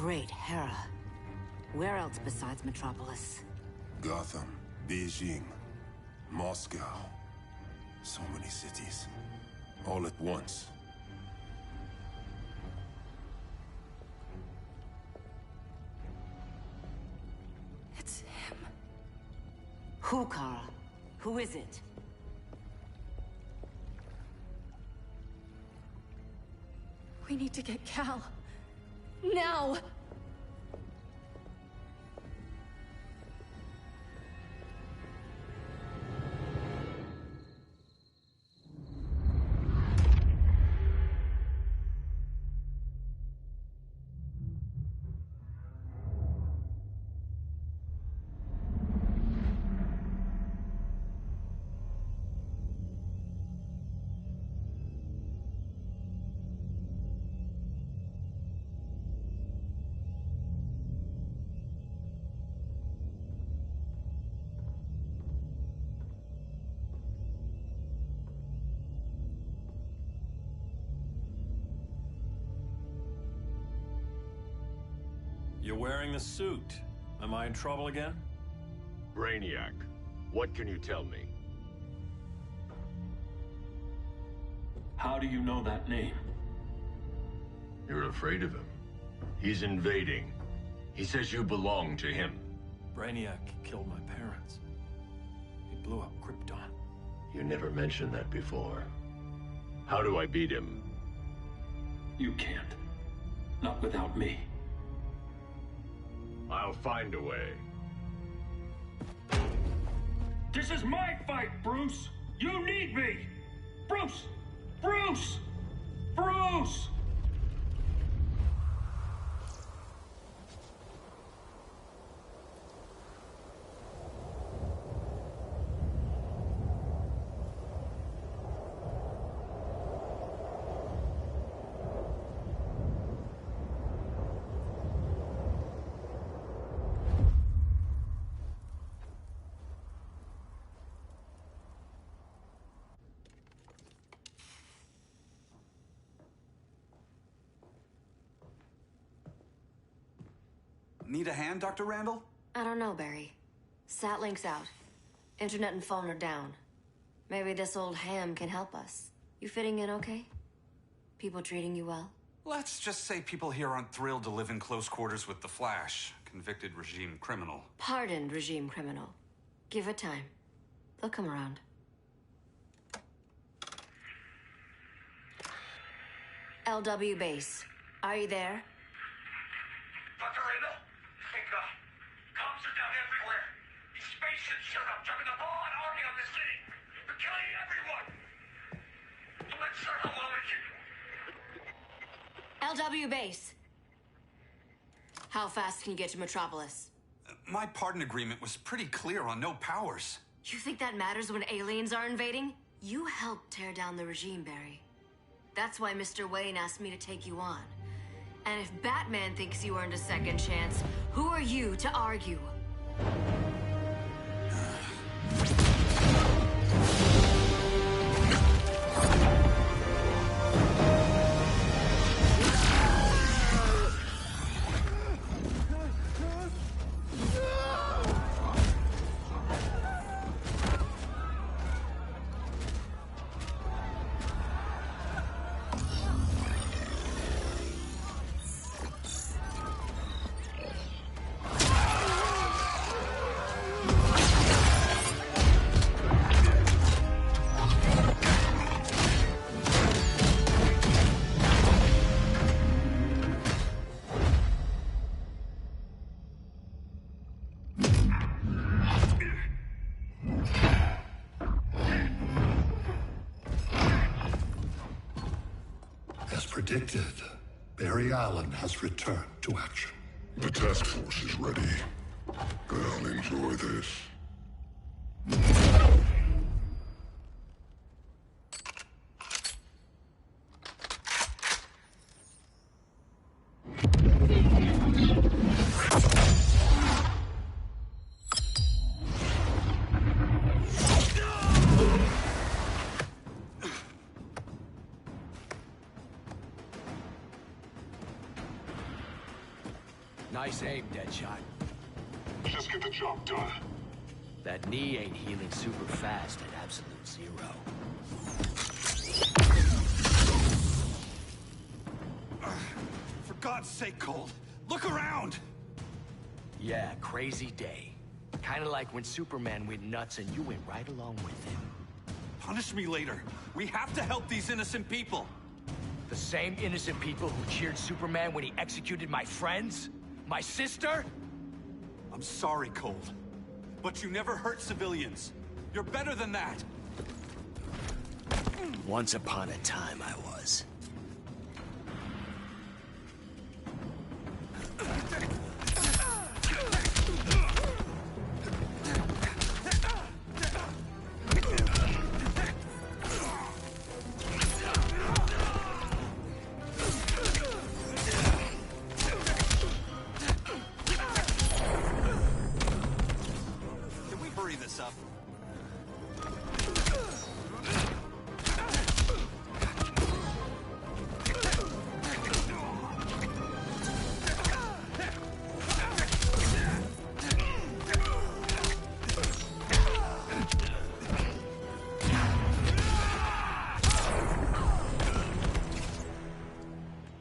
Great Hera. Where else besides Metropolis? Gotham, Beijing, Moscow. So many cities. All at once. It's him. Who, Kara? Who is it? We need to get Cal. Now! You're wearing the suit. Am I in trouble again? Brainiac, what can you tell me? How do you know that name? You're afraid of him. He's invading. He says you belong to him. Brainiac killed my parents. He blew up Krypton. You never mentioned that before. How do I beat him? You can't. Not without me. I'll find a way. This is my fight, Bruce! You need me! Bruce! Bruce! Bruce! Need a hand, Dr. Randall? I don't know, Barry. Satlink's out. Internet and phone are down. Maybe this old ham can help us. You fitting in okay? People treating you well? Let's just say people here aren't thrilled to live in close quarters with the Flash, convicted regime criminal. Pardoned regime criminal. Give it time. They'll come around. LW base. Are you there? Dr. Randall? Comms are down everywhere. These spaceships showed up, jumping the ball and arcing on the city. They're killing everyone. I'm not sure how long we can... LW base. How fast can you get to Metropolis? My pardon agreement was pretty clear on no powers. You think that matters when aliens are invading? You helped tear down the regime, Barry. That's why Mr. Wayne asked me to take you on. And if Batman thinks you earned a second chance, who are you to argue? Predicted, Barry Allen has returned to action. The task force is ready. I'll enjoy this. Nice aim, Deadshot. Just get the job done. That knee ain't healing super fast at absolute zero. For God's sake, Cold, look around! Yeah, crazy day. Kinda like when Superman went nuts and you went right along with him. Punish me later. We have to help these innocent people. The same innocent people who cheered Superman when he executed my friends? My sister? I'm sorry, Cold. But you never hurt civilians. You're better than that. Once upon a time, I was.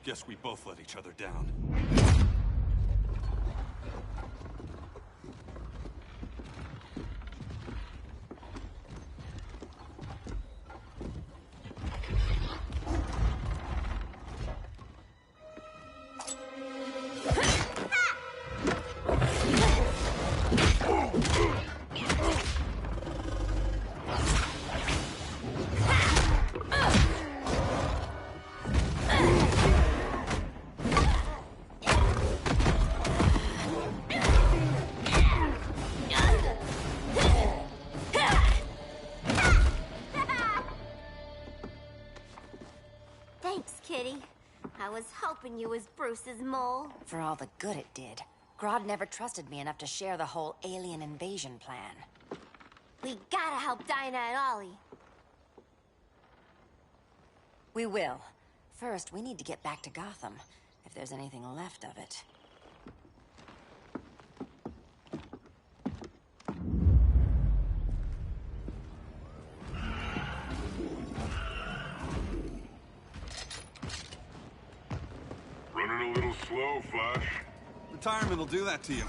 Guess we both let each other down. Thanks, Kitty. I was hoping you was Bruce's mole. For all the good it did. Grodd never trusted me enough to share the whole alien invasion plan. We gotta help Dinah and Ollie. We will. First, we need to get back to Gotham, if there's anything left of it. Running a little slow, Flash. Retirement will do that to you.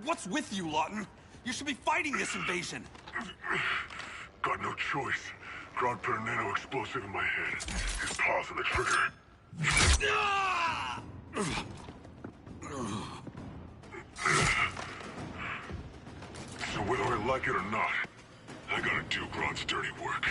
What's with you, Lawton? You should be fighting this invasion. Got no choice. Grodd put a nano explosive in my head. His paws on the trigger. So whether I like it or not, I gotta do Grodd's dirty work.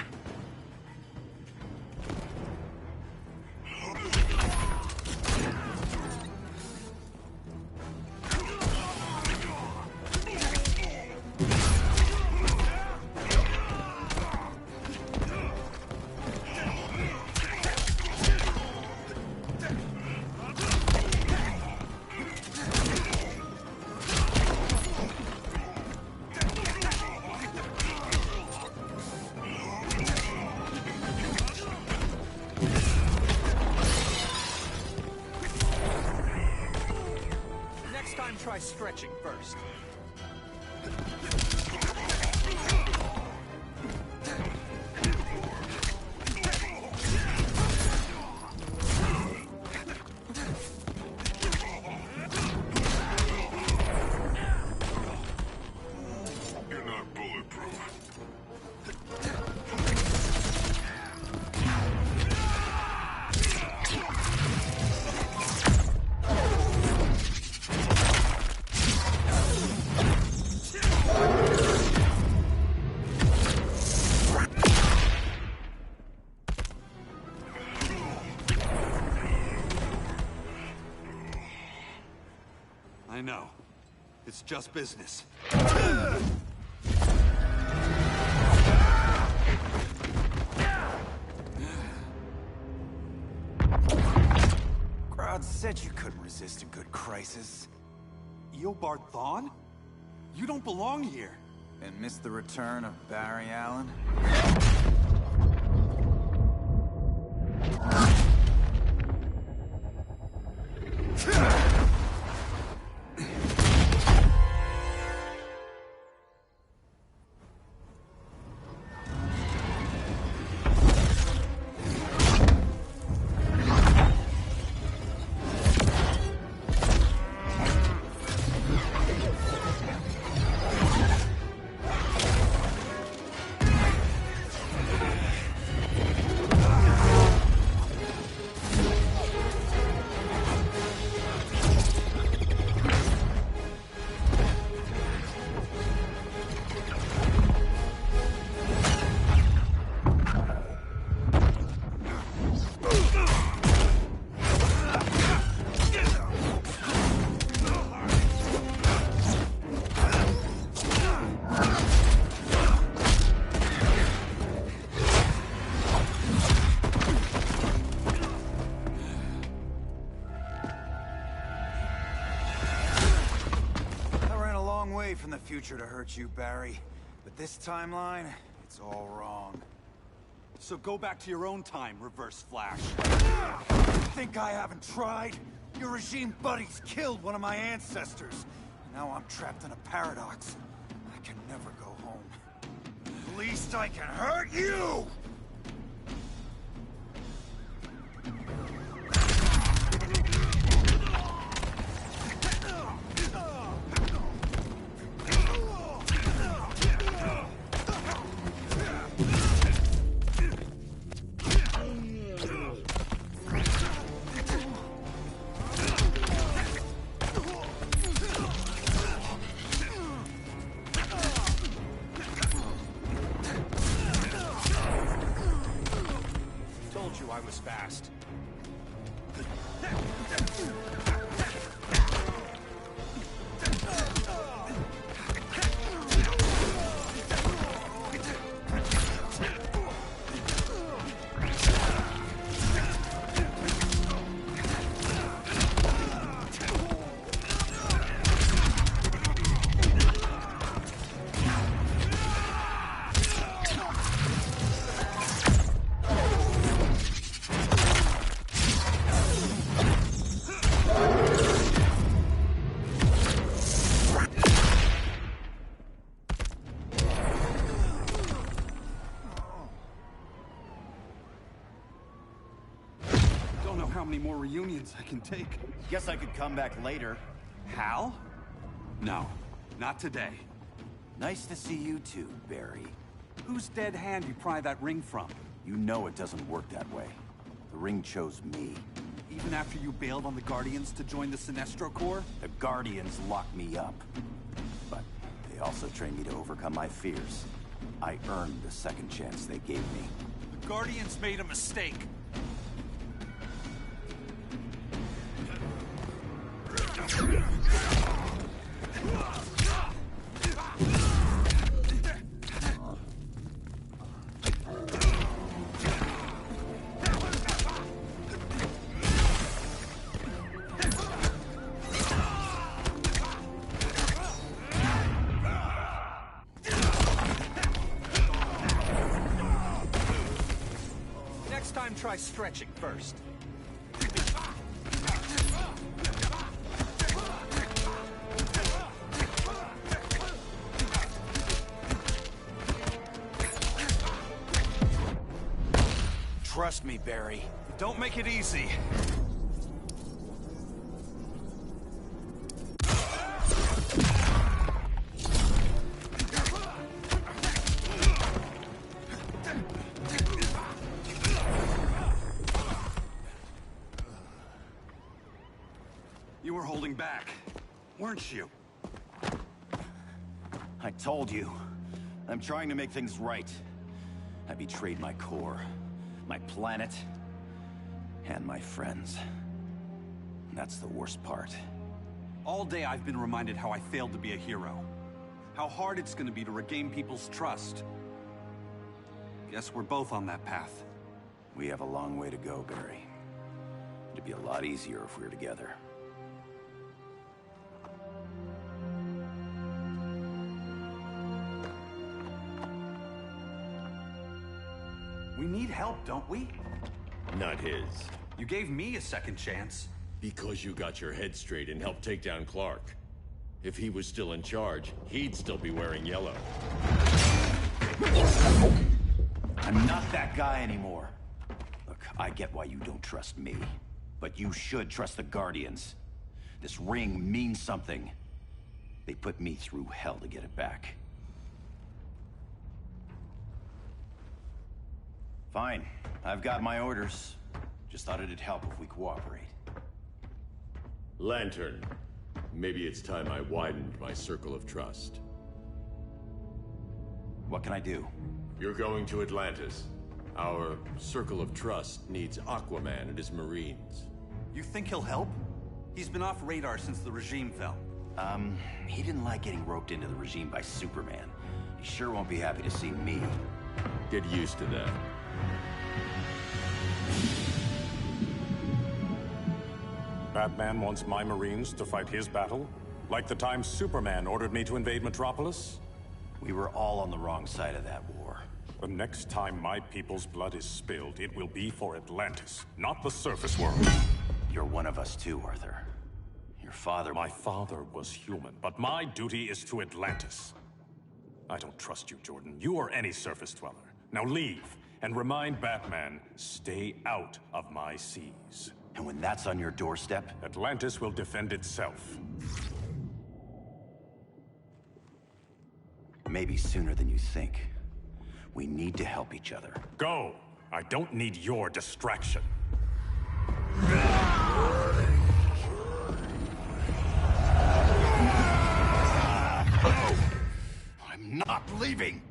Try stretching first. You're not bulletproof. I know. It's just business. Grodd said you couldn't resist a good crisis. Eobard Thawne? You don't belong here. And miss the return of Barry Allen? From the future to hurt you, Barry. But this timeline, it's all wrong. So go back to your own time, Reverse Flash. Think I haven't tried? Your regime buddies killed one of my ancestors. And Now I'm trapped in a paradox. I can never go home. At least I can hurt you! I was fast. How many more reunions I can take? Guess I could come back later. Hal? No, not today. Nice to see you too, Barry. Whose dead hand you pry that ring from? You know it doesn't work that way. The ring chose me. Even after you bailed on the Guardians to join the Sinestro Corps? The Guardians locked me up. But they also trained me to overcome my fears. I earned the second chance they gave me. The Guardians made a mistake. Next time, try stretching first. Trust me, Barry. Don't make it easy. You were holding back, weren't you? I told you. I'm trying to make things right. I betrayed my core, my planet, and my friends. That's the worst part. All day I've been reminded how I failed to be a hero. How hard it's gonna be to regain people's trust. Guess we're both on that path. We have a long way to go, Barry. It'd be a lot easier if we were together. We need help, don't we? Not his. You gave me a second chance. Because you got your head straight and helped take down Clark. If he was still in charge, he'd still be wearing yellow. I'm not that guy anymore. Look, I get why you don't trust me. But you should trust the Guardians. This ring means something. They put me through hell to get it back. Fine. I've got my orders. Just thought it'd help if we cooperate. Lantern. Maybe it's time I widened my circle of trust. What can I do? You're going to Atlantis. Our circle of trust needs Aquaman and his Marines. You think he'll help? He's been off radar since the regime fell. He didn't like getting roped into the regime by Superman. He sure won't be happy to see me. Get used to that. Batman wants my Marines to fight his battle? Like the time Superman ordered me to invade Metropolis? We were all on the wrong side of that war. The next time my people's blood is spilled, it will be for Atlantis, not the surface world. You're one of us too, Arthur. Your father... My father was human, but my duty is to Atlantis. I don't trust you, Jordan. You or any surface dweller. Now leave, and remind Batman, stay out of my seas. And when that's on your doorstep... Atlantis will defend itself. Maybe sooner than you think. We need to help each other. Go! I don't need your distraction. I'm not leaving!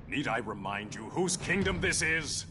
Need I remind you whose kingdom this is?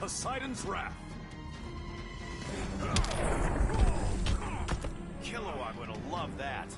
Poseidon's wrath. Kilowog would have loved that.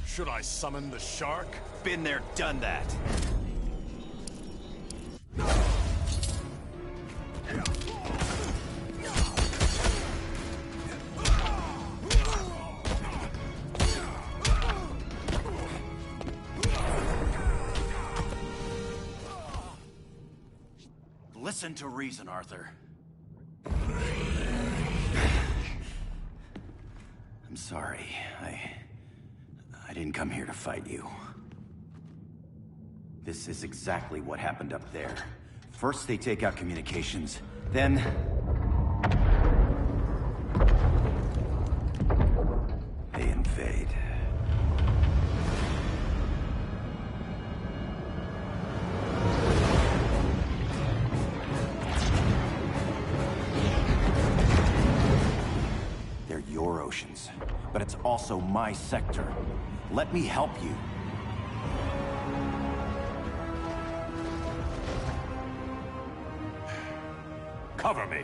Should I summon the shark? Been there, done that. Listen to reason, Arthur. I'm sorry. I didn't come here to fight you. This is exactly what happened up there. First they take out communications, then... they invade. They're your oceans, but it's also my sector. Let me help you. Cover me.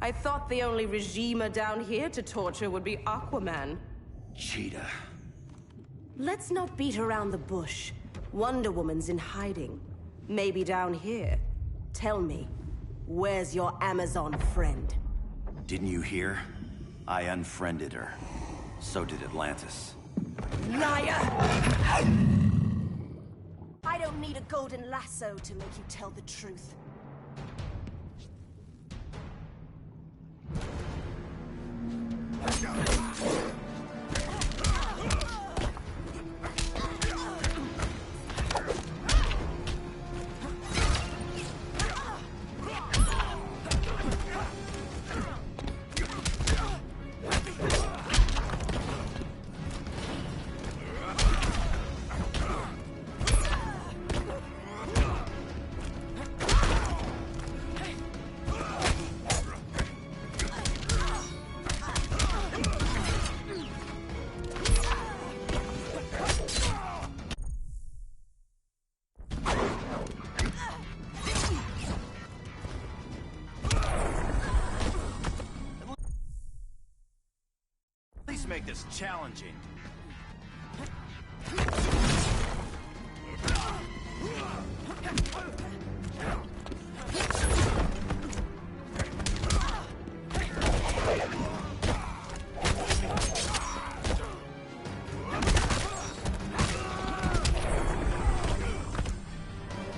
I thought the only regimer down here to torture would be Aquaman. Cheetah. Let's not beat around the bush. Wonder Woman's in hiding. Maybe down here. Tell me, where's your Amazon friend? Didn't you hear? I unfriended her. So did Atlantis. Liar! I don't need a golden lasso to make you tell the truth. make this challenging.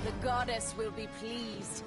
The goddess will be pleased.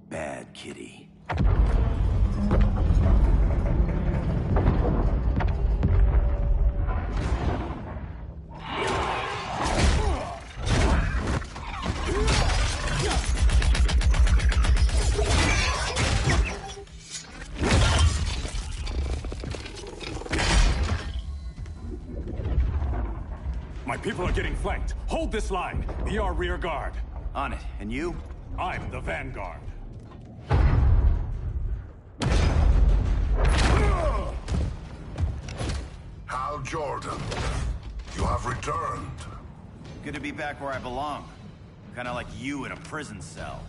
Bad kitty. My people are getting flanked. Hold this line. Be our rear guard. On it. And you? I'm the vanguard. Hal Jordan, you have returned. Good to be back where I belong. Kinda like you in a prison cell.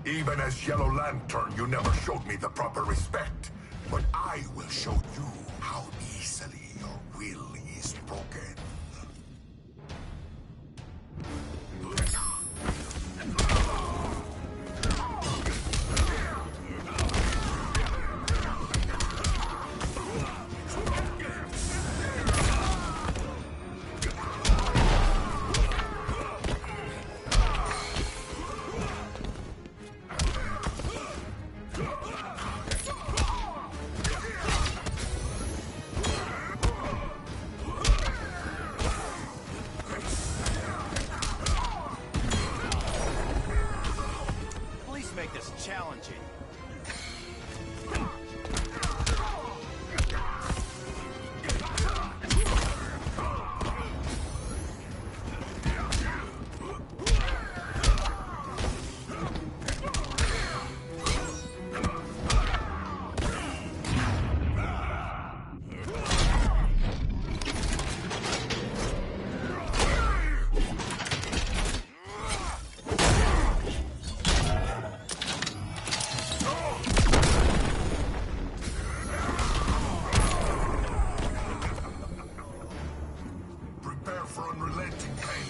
Even as Yellow Lantern, you never showed me the proper respect. But I will show you how easily your will is broken. Make this challenging. For unrelenting pain.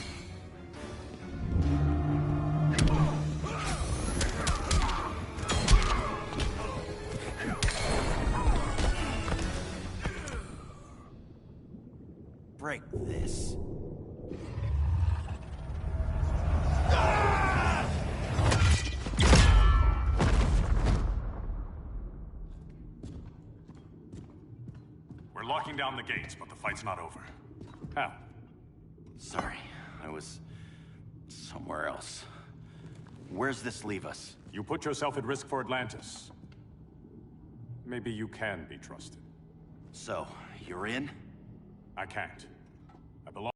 Break this. We're locking down the gates, but the fight's not over. How? Sorry, I was somewhere else. Where's this leave us? You put yourself at risk for Atlantis. Maybe you can be trusted. So, you're in? I can't. I belong.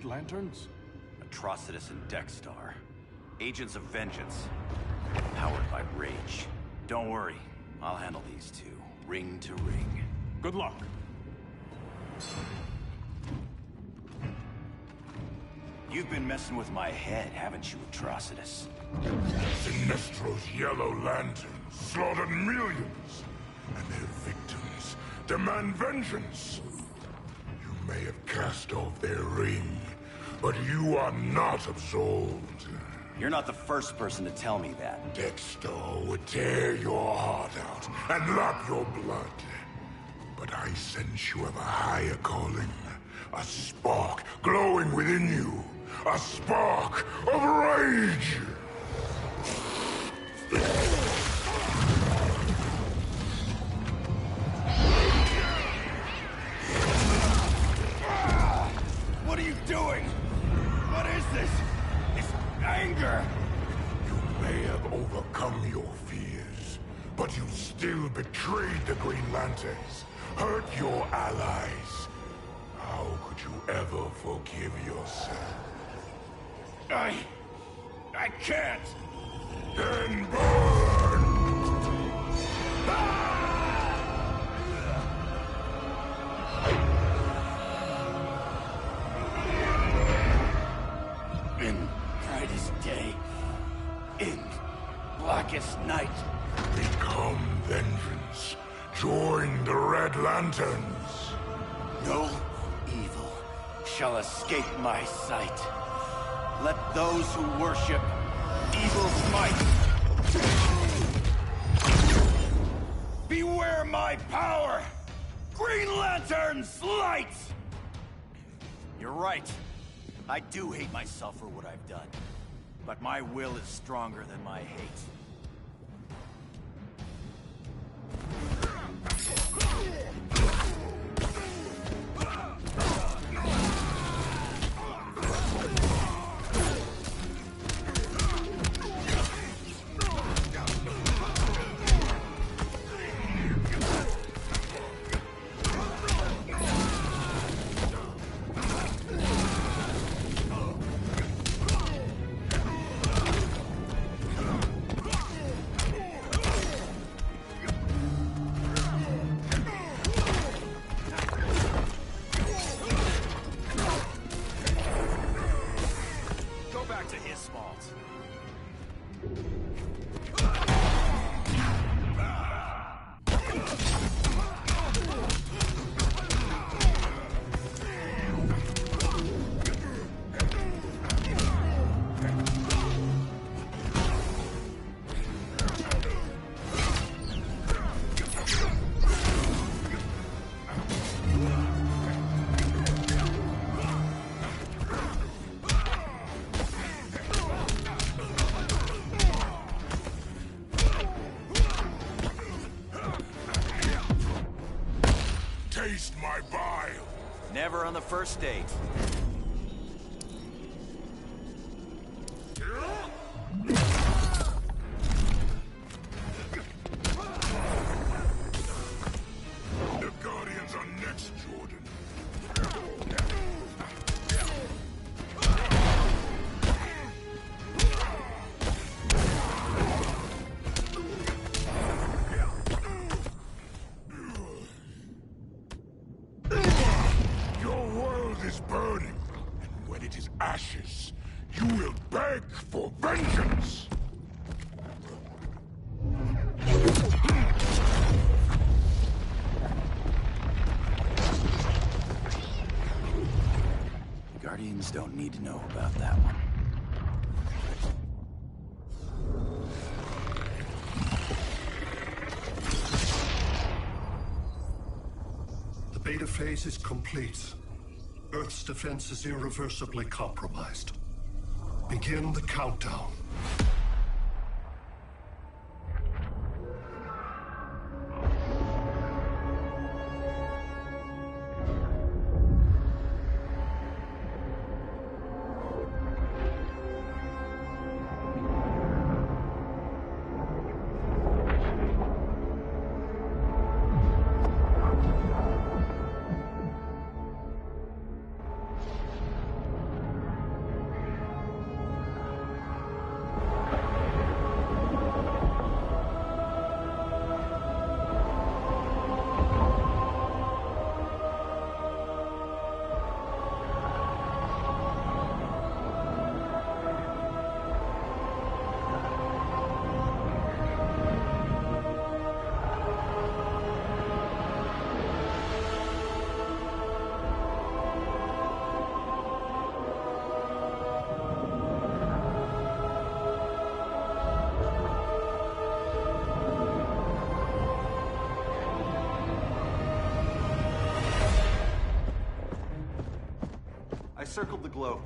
Lanterns? Atrocitus and Dexstar. Agents of Vengeance. Powered by rage. Don't worry, I'll handle these two, ring to ring. Good luck. You've been messing with my head, haven't you, Atrocitus? Sinestro's Yellow Lanterns slaughtered millions, and their victims demand vengeance. You may have cast off their ring, but you are not absolved. You're not the first person to tell me that. Dexter would tear your heart out and lap your blood. But I sense you have a higher calling. A spark glowing within you. A spark of rage! What are you doing? What is this? This anger! You may have overcome your fears, but you still betrayed the Green Lanterns, hurt your allies. How could you ever forgive yourself? I can't! Then burn! In brightest day, in blackest night. Become vengeance. Join the Red Lanterns. No evil shall escape my sight. Let those who worship evil's might beware my power! Green Lantern's light! You're right. I do hate myself for what I've done. But my will is stronger than my hate. Taste my bile. Never on the first date. The Guardians are next, Jordan. Your world is burning, and when it is ashes, you will beg for vengeance! The Guardians don't need to know about that one. The beta phase is complete. Earth's defense is irreversibly compromised. Begin the countdown. circled the globe.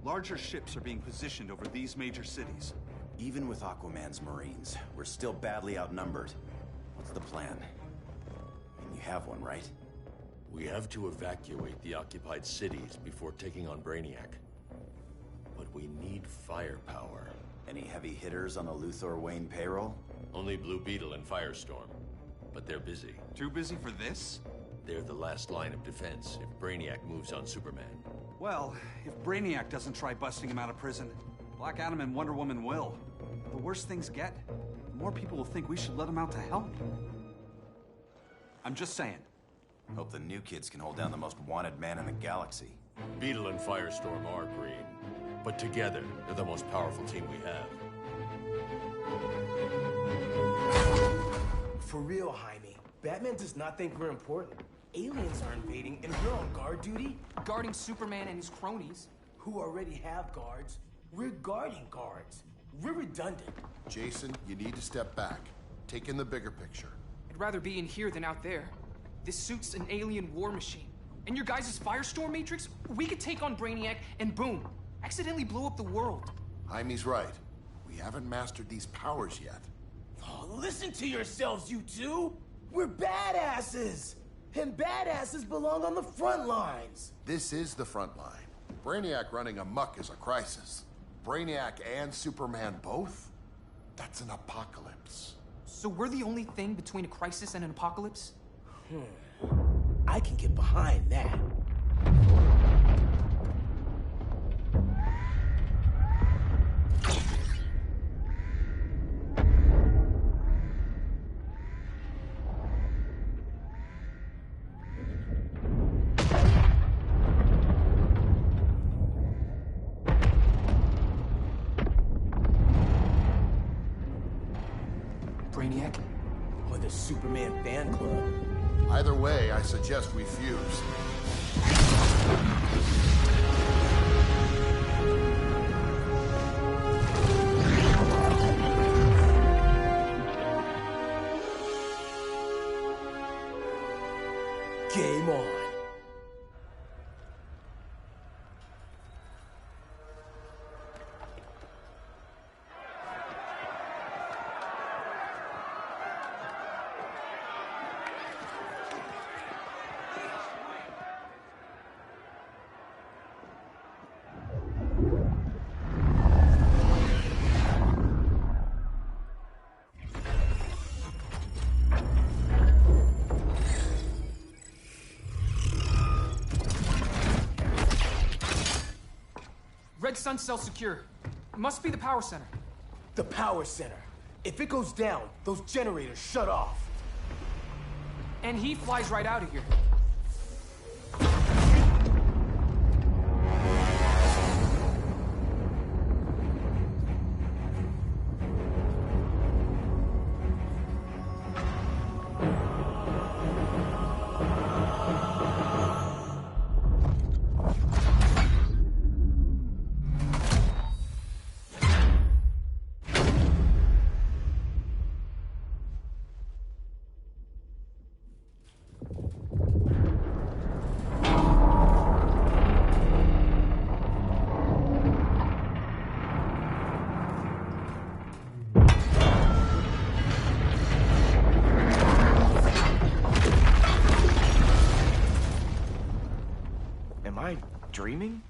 Larger ships are being positioned over these major cities. Even with Aquaman's Marines, we're still badly outnumbered. What's the plan? And you have one, right? We have to evacuate the occupied cities before taking on Brainiac. But we need firepower. Any heavy hitters on the Luthor Wayne payroll? Only Blue Beetle and Firestorm. But they're busy. Too busy for this? They're the last line of defense if Brainiac moves on Superman. Well, if Brainiac doesn't try busting him out of prison, Black Adam and Wonder Woman will. The worse things get, the more people will think we should let him out to help. I'm just saying. Hope the new kids can hold down the most wanted man in the galaxy. Beetle and Firestorm are green, but together, they're the most powerful team we have. For real, Jaime, Batman does not think we're important. Aliens are invading, and we're on guard duty? Guarding Superman and his cronies. Who already have guards. We're guarding guards. We're redundant. Jason, you need to step back. Take in the bigger picture. I'd rather be in here than out there. This suit's an alien war machine. And your guys' Firestorm Matrix, we could take on Brainiac and boom, accidentally blow up the world. Jaime's right. We haven't mastered these powers yet. Oh, listen to yourselves, you two! We're badasses! And badasses belong on the front lines! This is the front line. Brainiac running amok is a crisis. Brainiac and Superman both? That's an apocalypse. So we're the only thing between a crisis and an apocalypse? I can get behind that. Brainiac? Or the Superman fan club? Either way, I suggest we fuse. Game on. Red Sun cell secure. It must be the power center. The power center. If it goes down, those generators shut off. And he flies right out of here. Am I dreaming?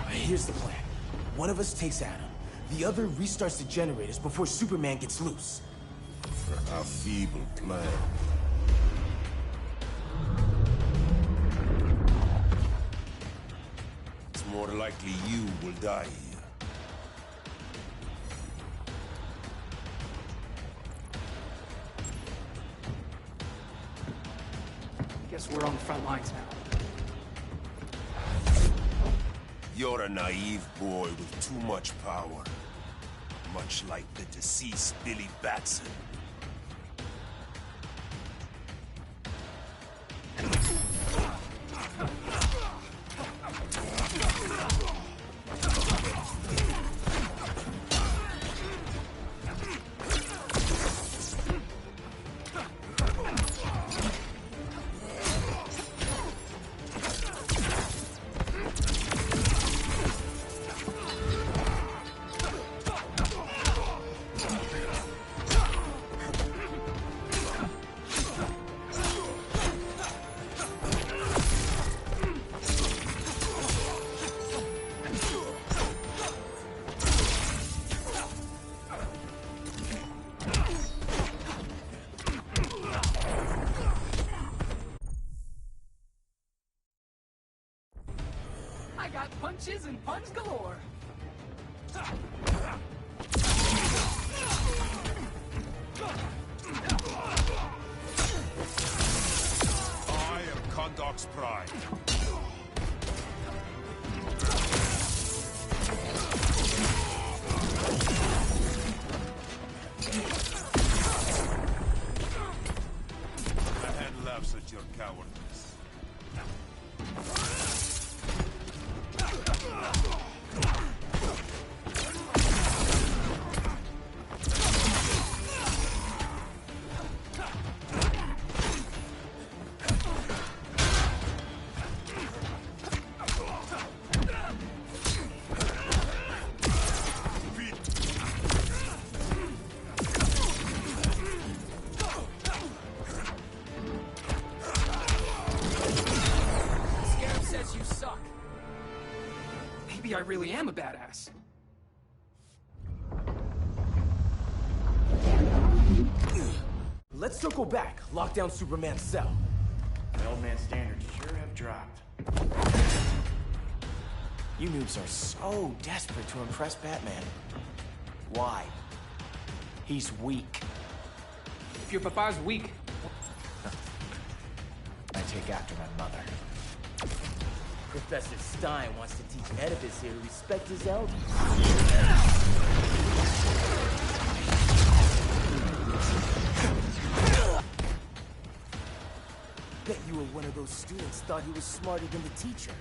Here's the plan. One of us takes Adam. The other restarts the generators before Superman gets loose. A feeble plan. It's more likely you will die here. Guess we're on the front lines now. You're a naive boy with too much power. Much like the deceased Billy Batson. I got punches and puns galore. I am Kondok's pride. The head laughs at your cowardice. Scarab says you suck. Maybe I really am a badass. Let's circle back. Lock down Superman's cell. The old man's standards sure have dropped. You noobs are so desperate to impress Batman. Why? He's weak. If your papa's weak, I take after my mother. Professor Stein wants to teach Oedipus here to respect his elders. Bet you were one of those students thought he was smarter than the teacher.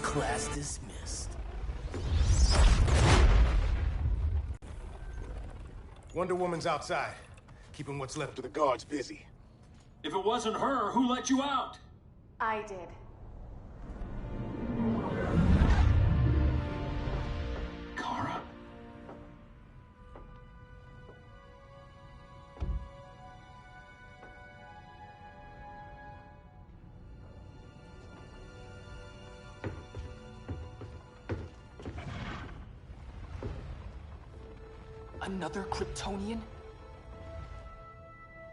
Class dismissed. Wonder Woman's outside, keeping what's left of the guards busy. If it wasn't her, who let you out? I did. Kara? another Kryptonian?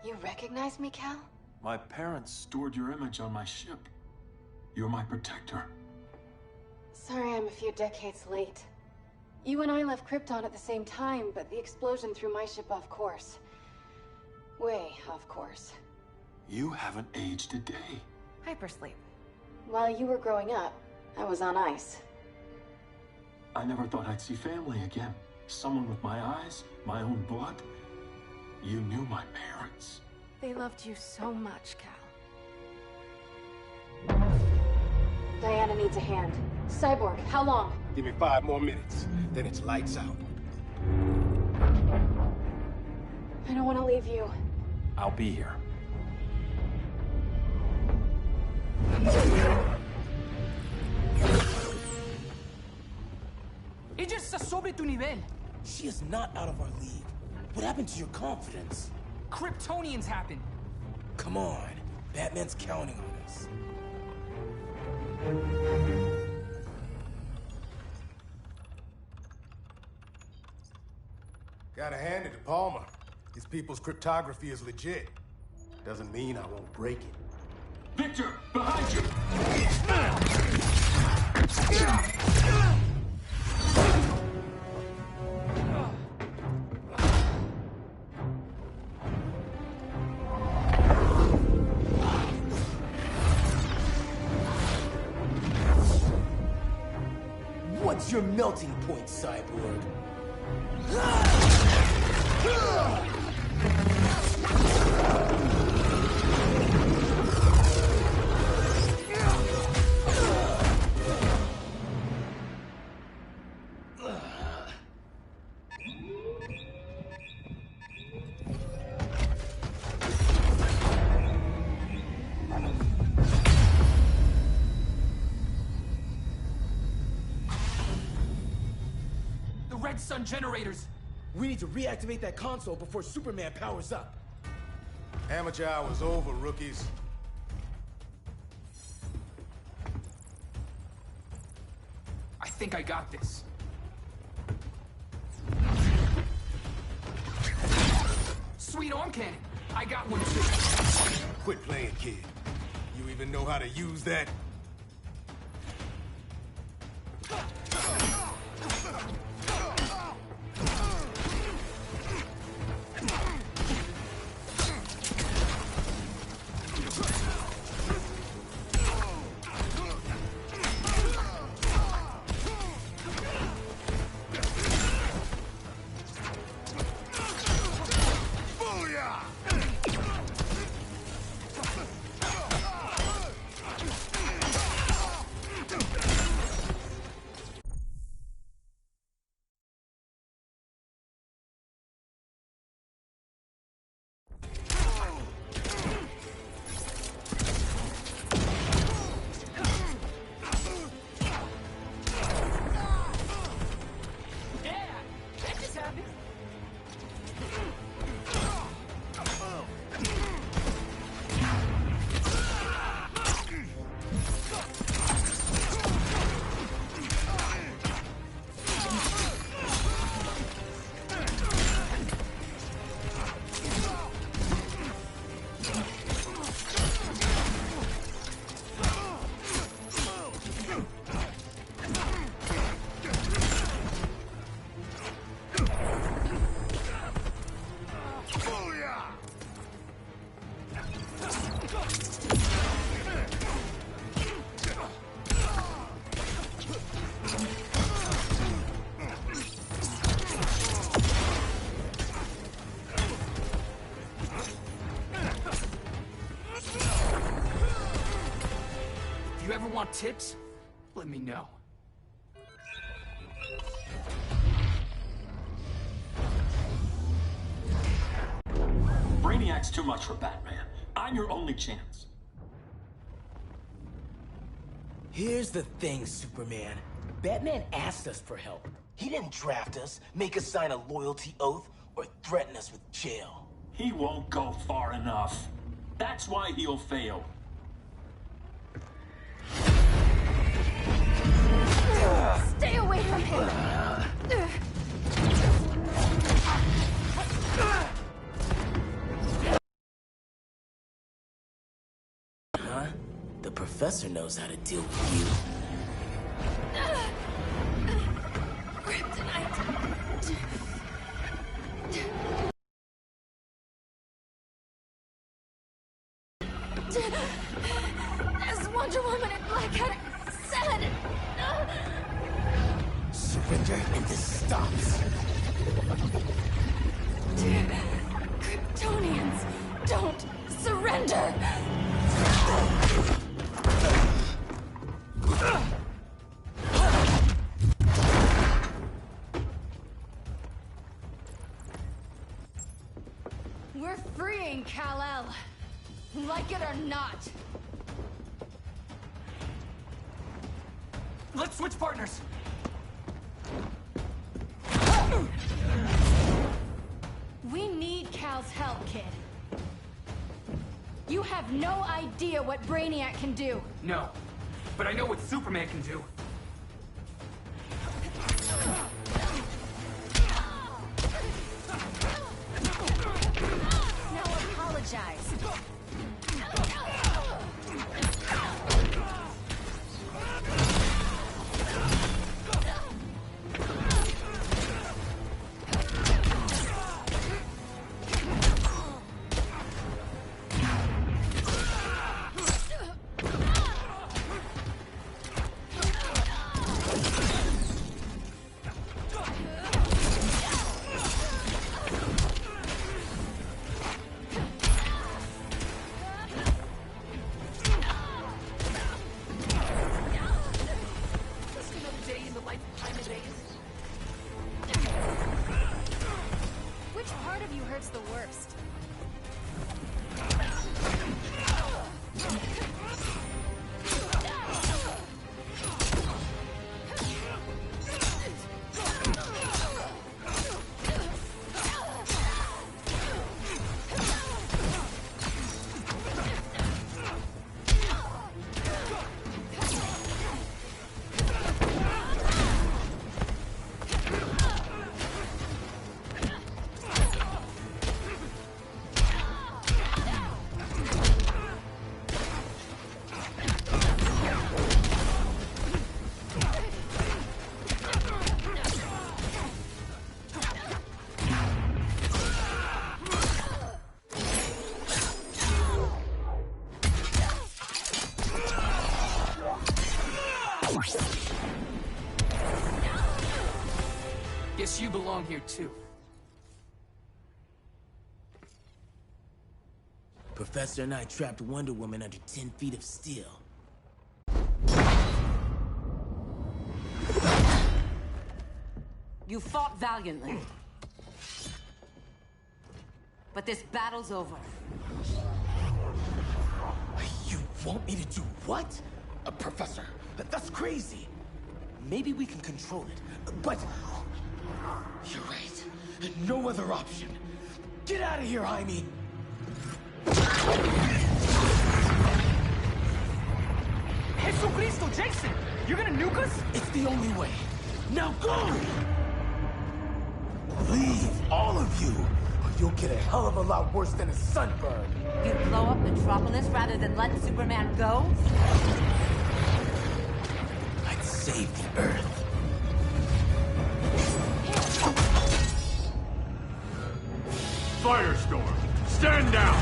You recognize me, Cal? My parents stored your image on my ship. You're my protector. Sorry I'm a few decades late. You and I left Krypton at the same time, but the explosion threw my ship off course. Way off course. You haven't aged a day. Hypersleep. While you were growing up, I was on ice. I never thought I'd see family again. Someone with my eyes, my own blood. You knew my parents. They loved you so much, Cal. Diana needs a hand. Cyborg, how long? Give me 5 more minutes, then it's lights out. I don't want to leave you. I'll be here. Ella está sobre tu nivel. She is not out of our league. What happened to your confidence? Kryptonians happen. Come on. Batman's counting on us. Gotta hand it to Palmer. His people's cryptography is legit. Doesn't mean I won't break it. Victor, behind you! What's your melting point, Cyborg? Red Sun generators! We need to reactivate that console before Superman powers up. Amateur hour's over, rookies. I think I got this. Sweet arm cannon! I got one too. Quit playing, kid. You even know how to use that? If you ever want tips, let me know. Brainiac's too much for Batman. I'm your only chance. Here's the thing, Superman. Batman asked us for help. He didn't draft us, make us sign a loyalty oath, or threaten us with jail. He won't go far enough. That's why he'll fail. Stay away from him! Huh? The professor knows how to deal with you. As Wonder Woman and Blackheart said... Surrender and this stops. Kryptonians, don't surrender! We're freeing Kal-El. Like it or not. Let's switch partners. We need Cal's help, kid. You have no idea what Brainiac can do. No, but I know what Superman can do. Now apologize. Which part of you hurts the worst? Guess you belong here too. Professor and I trapped Wonder Woman under 10 feet of steel. You fought valiantly. But this battle's over. You want me to do what? Professor, that's crazy. Maybe we can control it, but... You're right. No other option. Get out of here, Jaime! Jesucristo, Jason! You're gonna nuke us? It's the only way. Now go! Leave, all of you, or you'll get a hell of a lot worse than a sunburn. You'd blow up Metropolis rather than let Superman go? I'd save the Earth. Firestorm, stand down!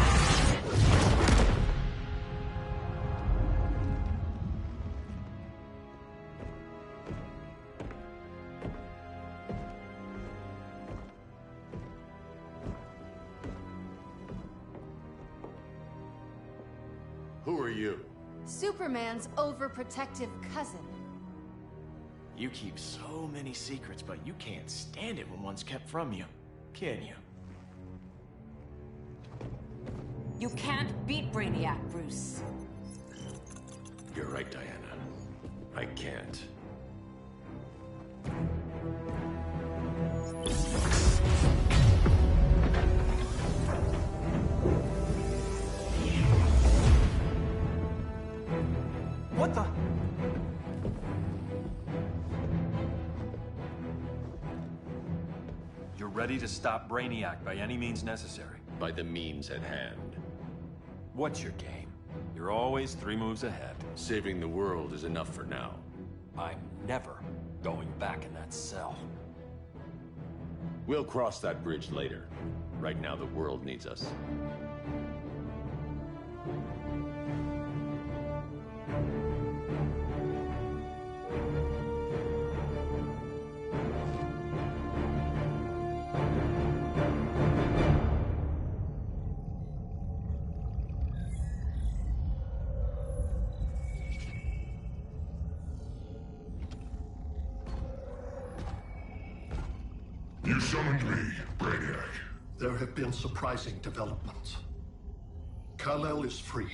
Who are you? Superman's overprotective cousin. You keep so many secrets, but you can't stand it when one's kept from you, can you? You can't beat Brainiac, Bruce. You're right, Diana. I can't. What the? You're ready to stop Brainiac by any means necessary. By the means at hand. What's your game? You're always 3 moves ahead. Saving the world is enough for now. I'm never going back in that cell. We'll cross that bridge later. Right now, the world needs us. summoned me, Brainiac. There have been surprising developments. Kal-El is free,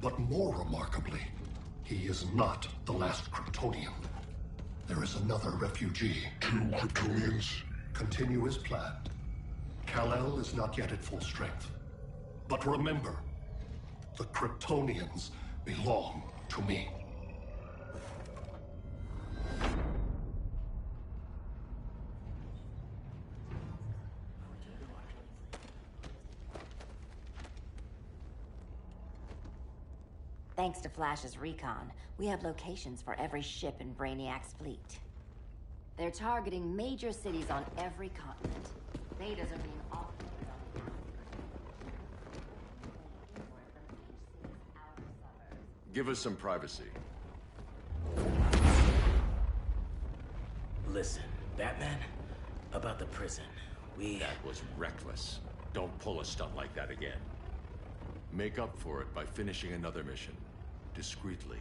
but more remarkably, he is not the last Kryptonian. There is another refugee. 2 Kryptonians? Continue as planned. Kal-El is not yet at full strength. But remember, the Kryptonians belong to me. Thanks to Flash's recon, we have locations for every ship in Brainiac's fleet. They're targeting major cities on every continent. Betas are being offloaded on the Give us some privacy. Listen, Batman, about the prison, That was reckless. Don't pull a stunt like that again. Make up for it by finishing another mission. Discreetly.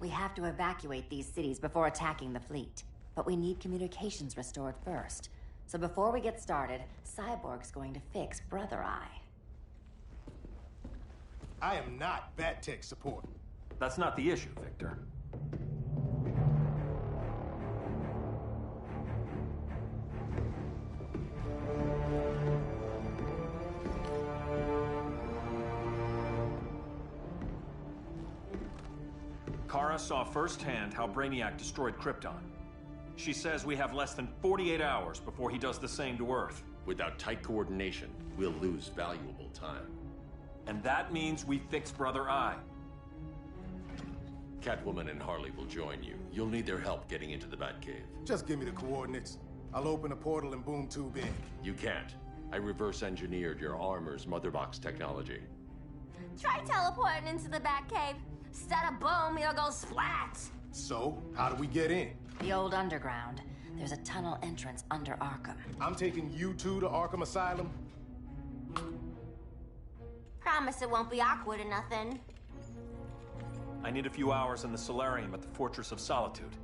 We have to evacuate these cities before attacking the fleet. But we need communications restored first. So before we get started, Cyborg's going to fix Brother Eye. I am not Bat-Tech support. That's not the issue, Victor. Kara saw firsthand how Brainiac destroyed Krypton. She says we have less than 48 hours before he does the same to Earth. Without tight coordination, we'll lose valuable time. And that means we fix Brother Eye. Catwoman and Harley will join you. You'll need their help getting into the Batcave. Just give me the coordinates. I'll open a portal and boom tube in. You can't. I reverse engineered your armor's motherbox technology. Try teleporting into the Batcave. Instead of boom, it'll go splat. So, how do we get in? The old underground. There's a tunnel entrance under Arkham. I'm taking you two to Arkham Asylum? Promise it won't be awkward or nothing. I need a few hours in the solarium at the Fortress of Solitude.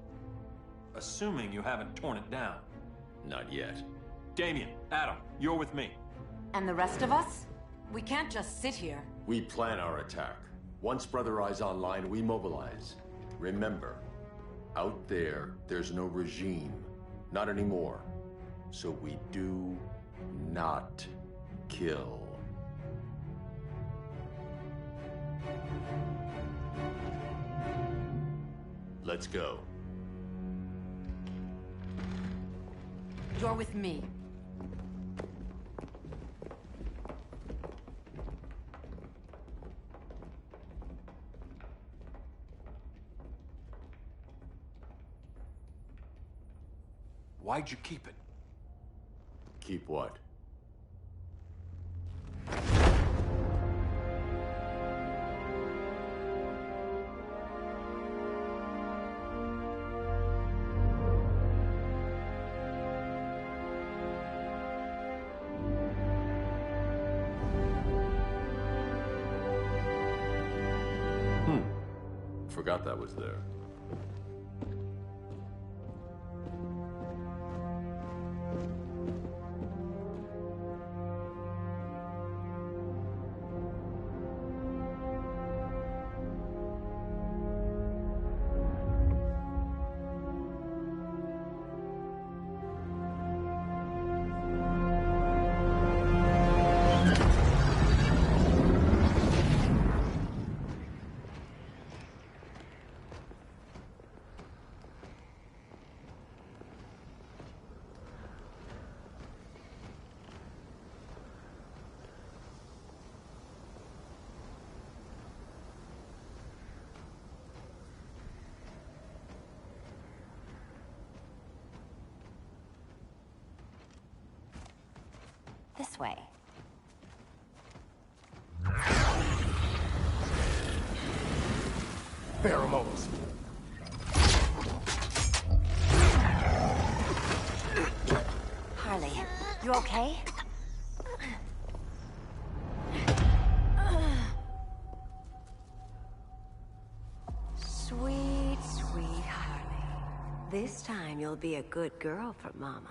Assuming you haven't torn it down. Not yet. Damien, Adam, you're with me. And the rest of us? We can't just sit here. We plan our attack. Once Brother Eye's online, we mobilize. Remember, out there, there's no regime. Not anymore. So we do not kill. Let's go. You're with me. Why'd you keep it? Keep what? Forgot that was there. This way. Pheromones. Harley, you okay? Sweet, sweet Harley. This time you'll be a good girl for Mama.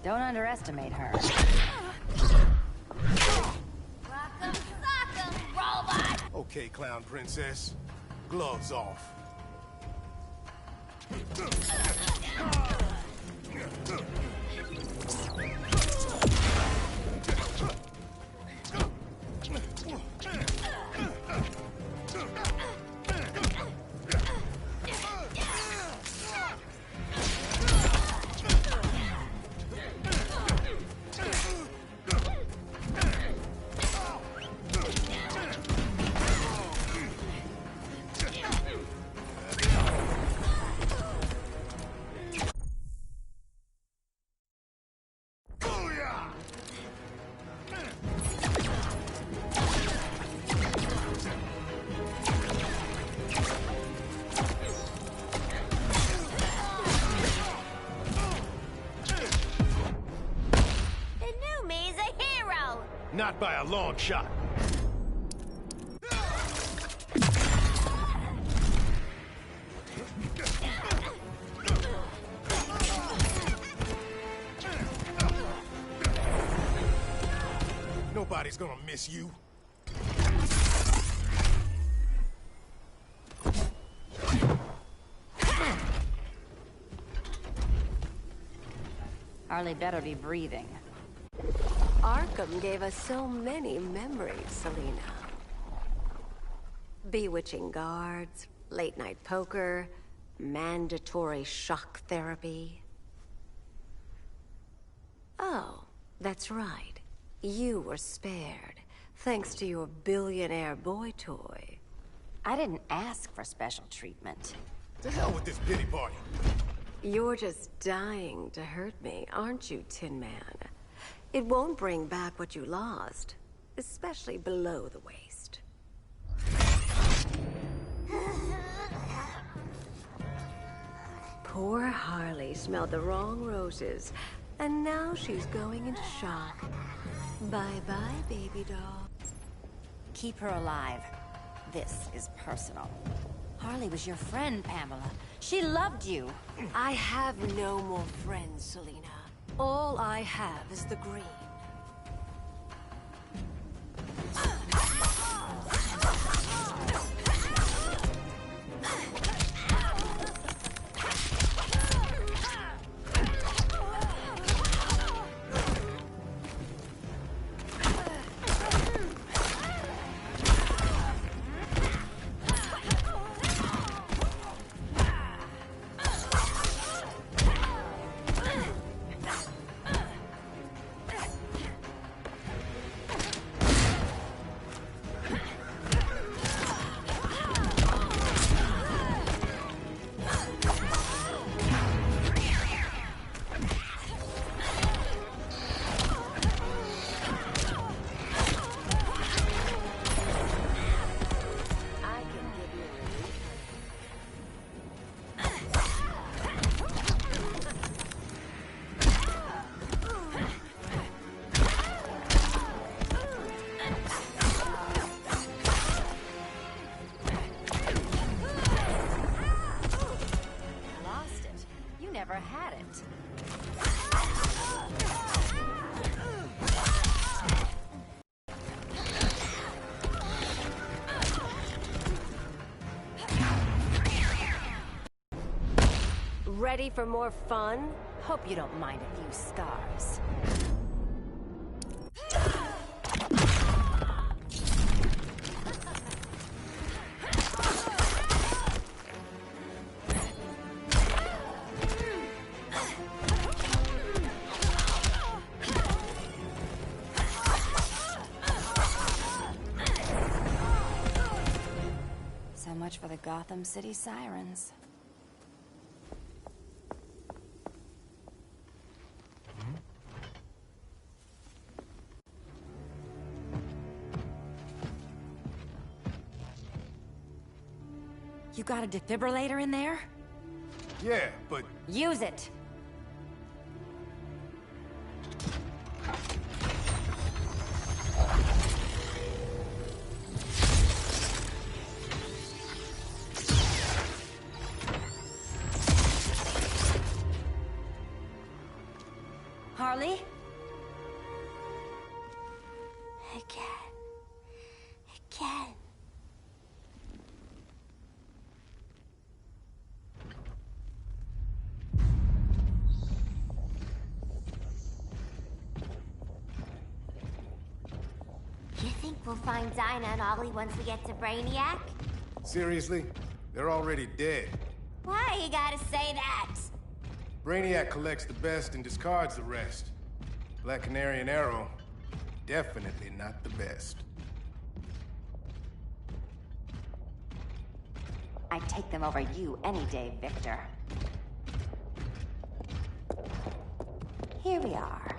Don't underestimate her. Rock'em sock'em, robot! Okay, Clown Princess. Gloves off. Not by a long shot. Nobody's gonna miss you. Harley better be breathing. Arkham gave us so many memories, Selina. Bewitching guards, late-night poker, mandatory shock therapy. Oh, that's right. You were spared, thanks to your billionaire boy toy. I didn't ask for special treatment. To hell with this pity party. You're just dying to hurt me, aren't you, Tin Man? It won't bring back what you lost, especially below the waist. Poor Harley smelled the wrong roses, and now she's going into shock. Bye-bye, baby doll. Keep her alive. This is personal. Harley was your friend, Pamela. She loved you. I have no more friends, Selina. All I have is the green. Ready for more fun? Hope you don't mind a few scars. So much for the Gotham City Sirens. You got a defibrillator in there? Yeah, but... Use it! Harley? Again. You think we'll find Dinah and Ollie once we get to Brainiac? Seriously? They're already dead. Why you gotta say that? Brainiac collects the best and discards the rest. Black Canary and Arrow, definitely not the best. I'd take them over you any day, Victor. Here we are.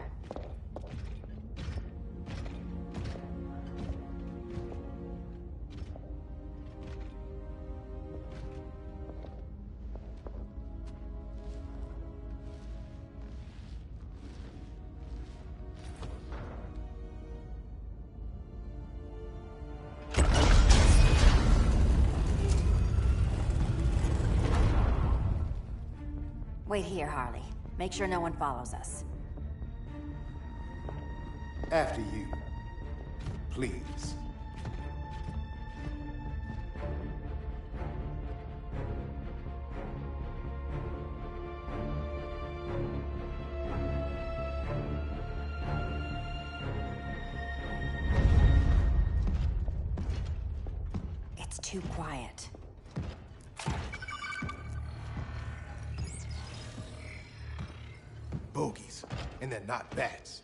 Wait here, Harley. Make sure no one follows us. After you. Please. It's too quiet. Bogies. And they're not bats.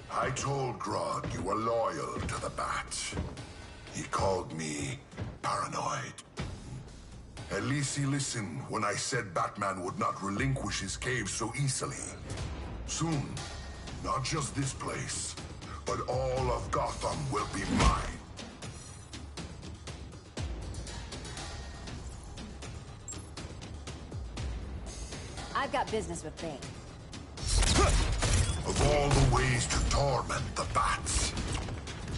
I told Grodd you were loyal to the Bat. He called me paranoid. At least he listened when I said Batman would not relinquish his cave so easily. Soon, not just this place, but all of Gotham will be mine. I've got business with Bane. Of all the ways to torment the Bats,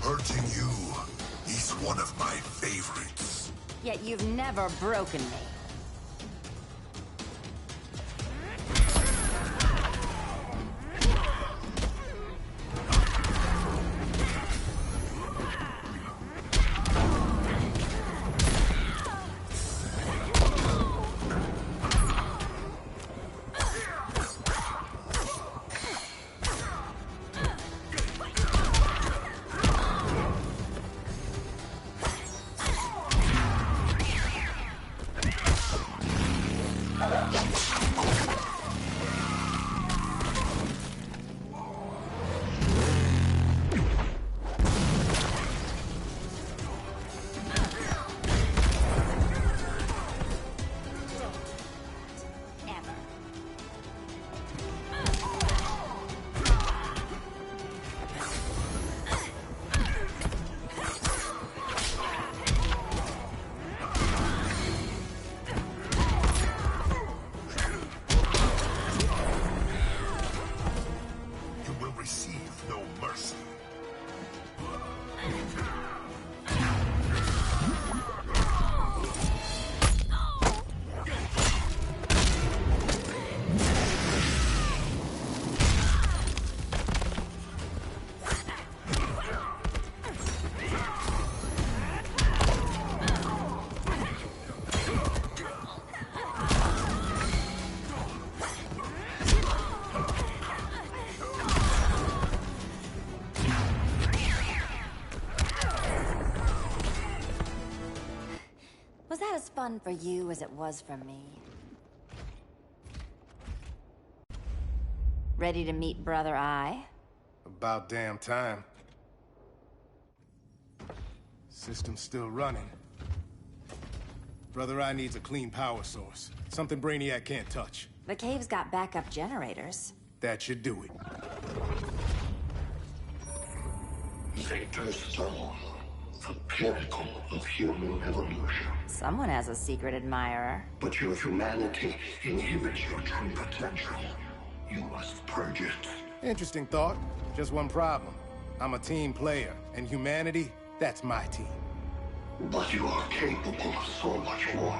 hurting you is one of my favorites. Yet you've never broken me. Was that as fun for you as it was for me? Ready to meet Brother Eye? About damn time. System's still running. Brother Eye needs a clean power source. Something Brainiac can't touch. The cave's got backup generators. That should do it. Victor Stone, the pinnacle of human evolution. Someone has a secret admirer. But your humanity inhibits your true potential. You must purge it. Interesting thought. Just one problem. I'm a team player, and humanity, that's my team. But you are capable of so much more.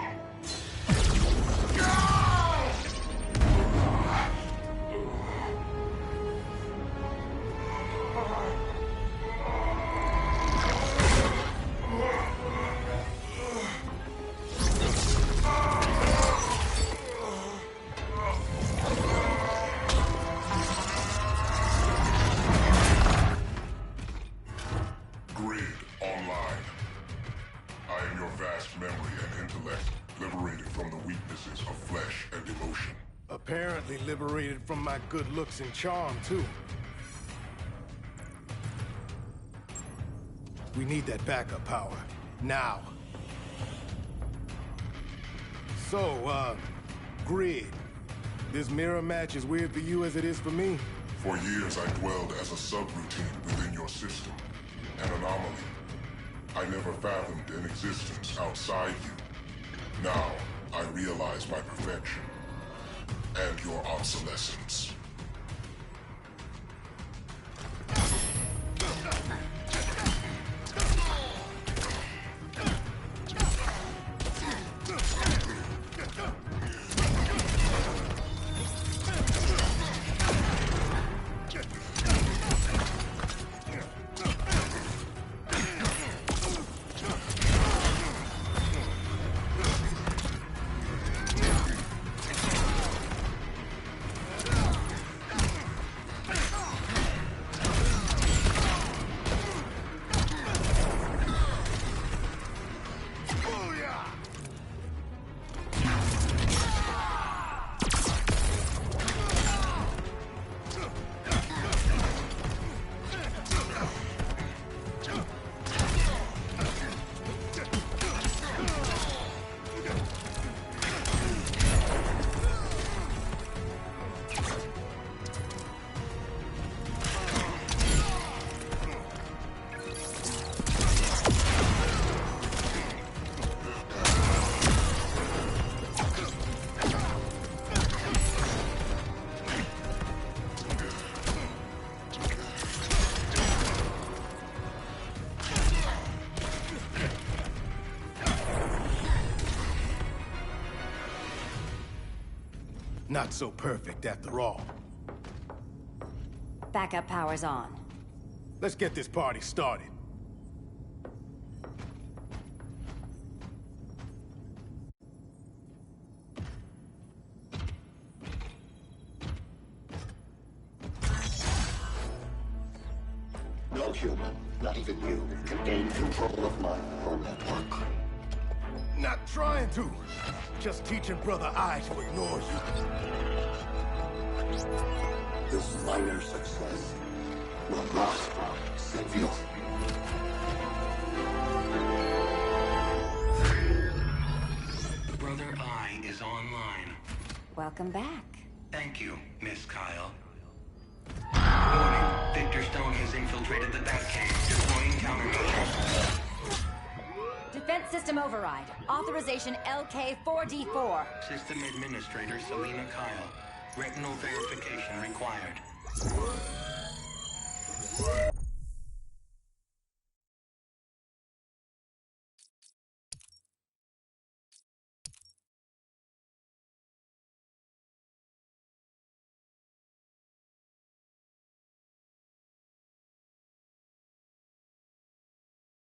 Apparently liberated from my good looks and charm, too. We need that backup power. Now. So, Grid. This mirror match as weird for you as it is for me? For years, I dwelled as a subroutine within your system. An anomaly. I never fathomed an existence outside you. Now, I realize my perfection. And your obsolescence. Not so perfect after all. Backup power's on. Let's get this party started. No human, not even you, can gain control of my neural network. Not trying to. Just teaching Brother I to ignore you. This minor success will last, Savior. Brother I is online. Welcome back. Thank you, Miss Kyle. Warning, Victor Stone has infiltrated the Batcave, deploying countermeasures. Defense system override. Authorization LK4D4. System Administrator Selena Kyle. Retinal verification required.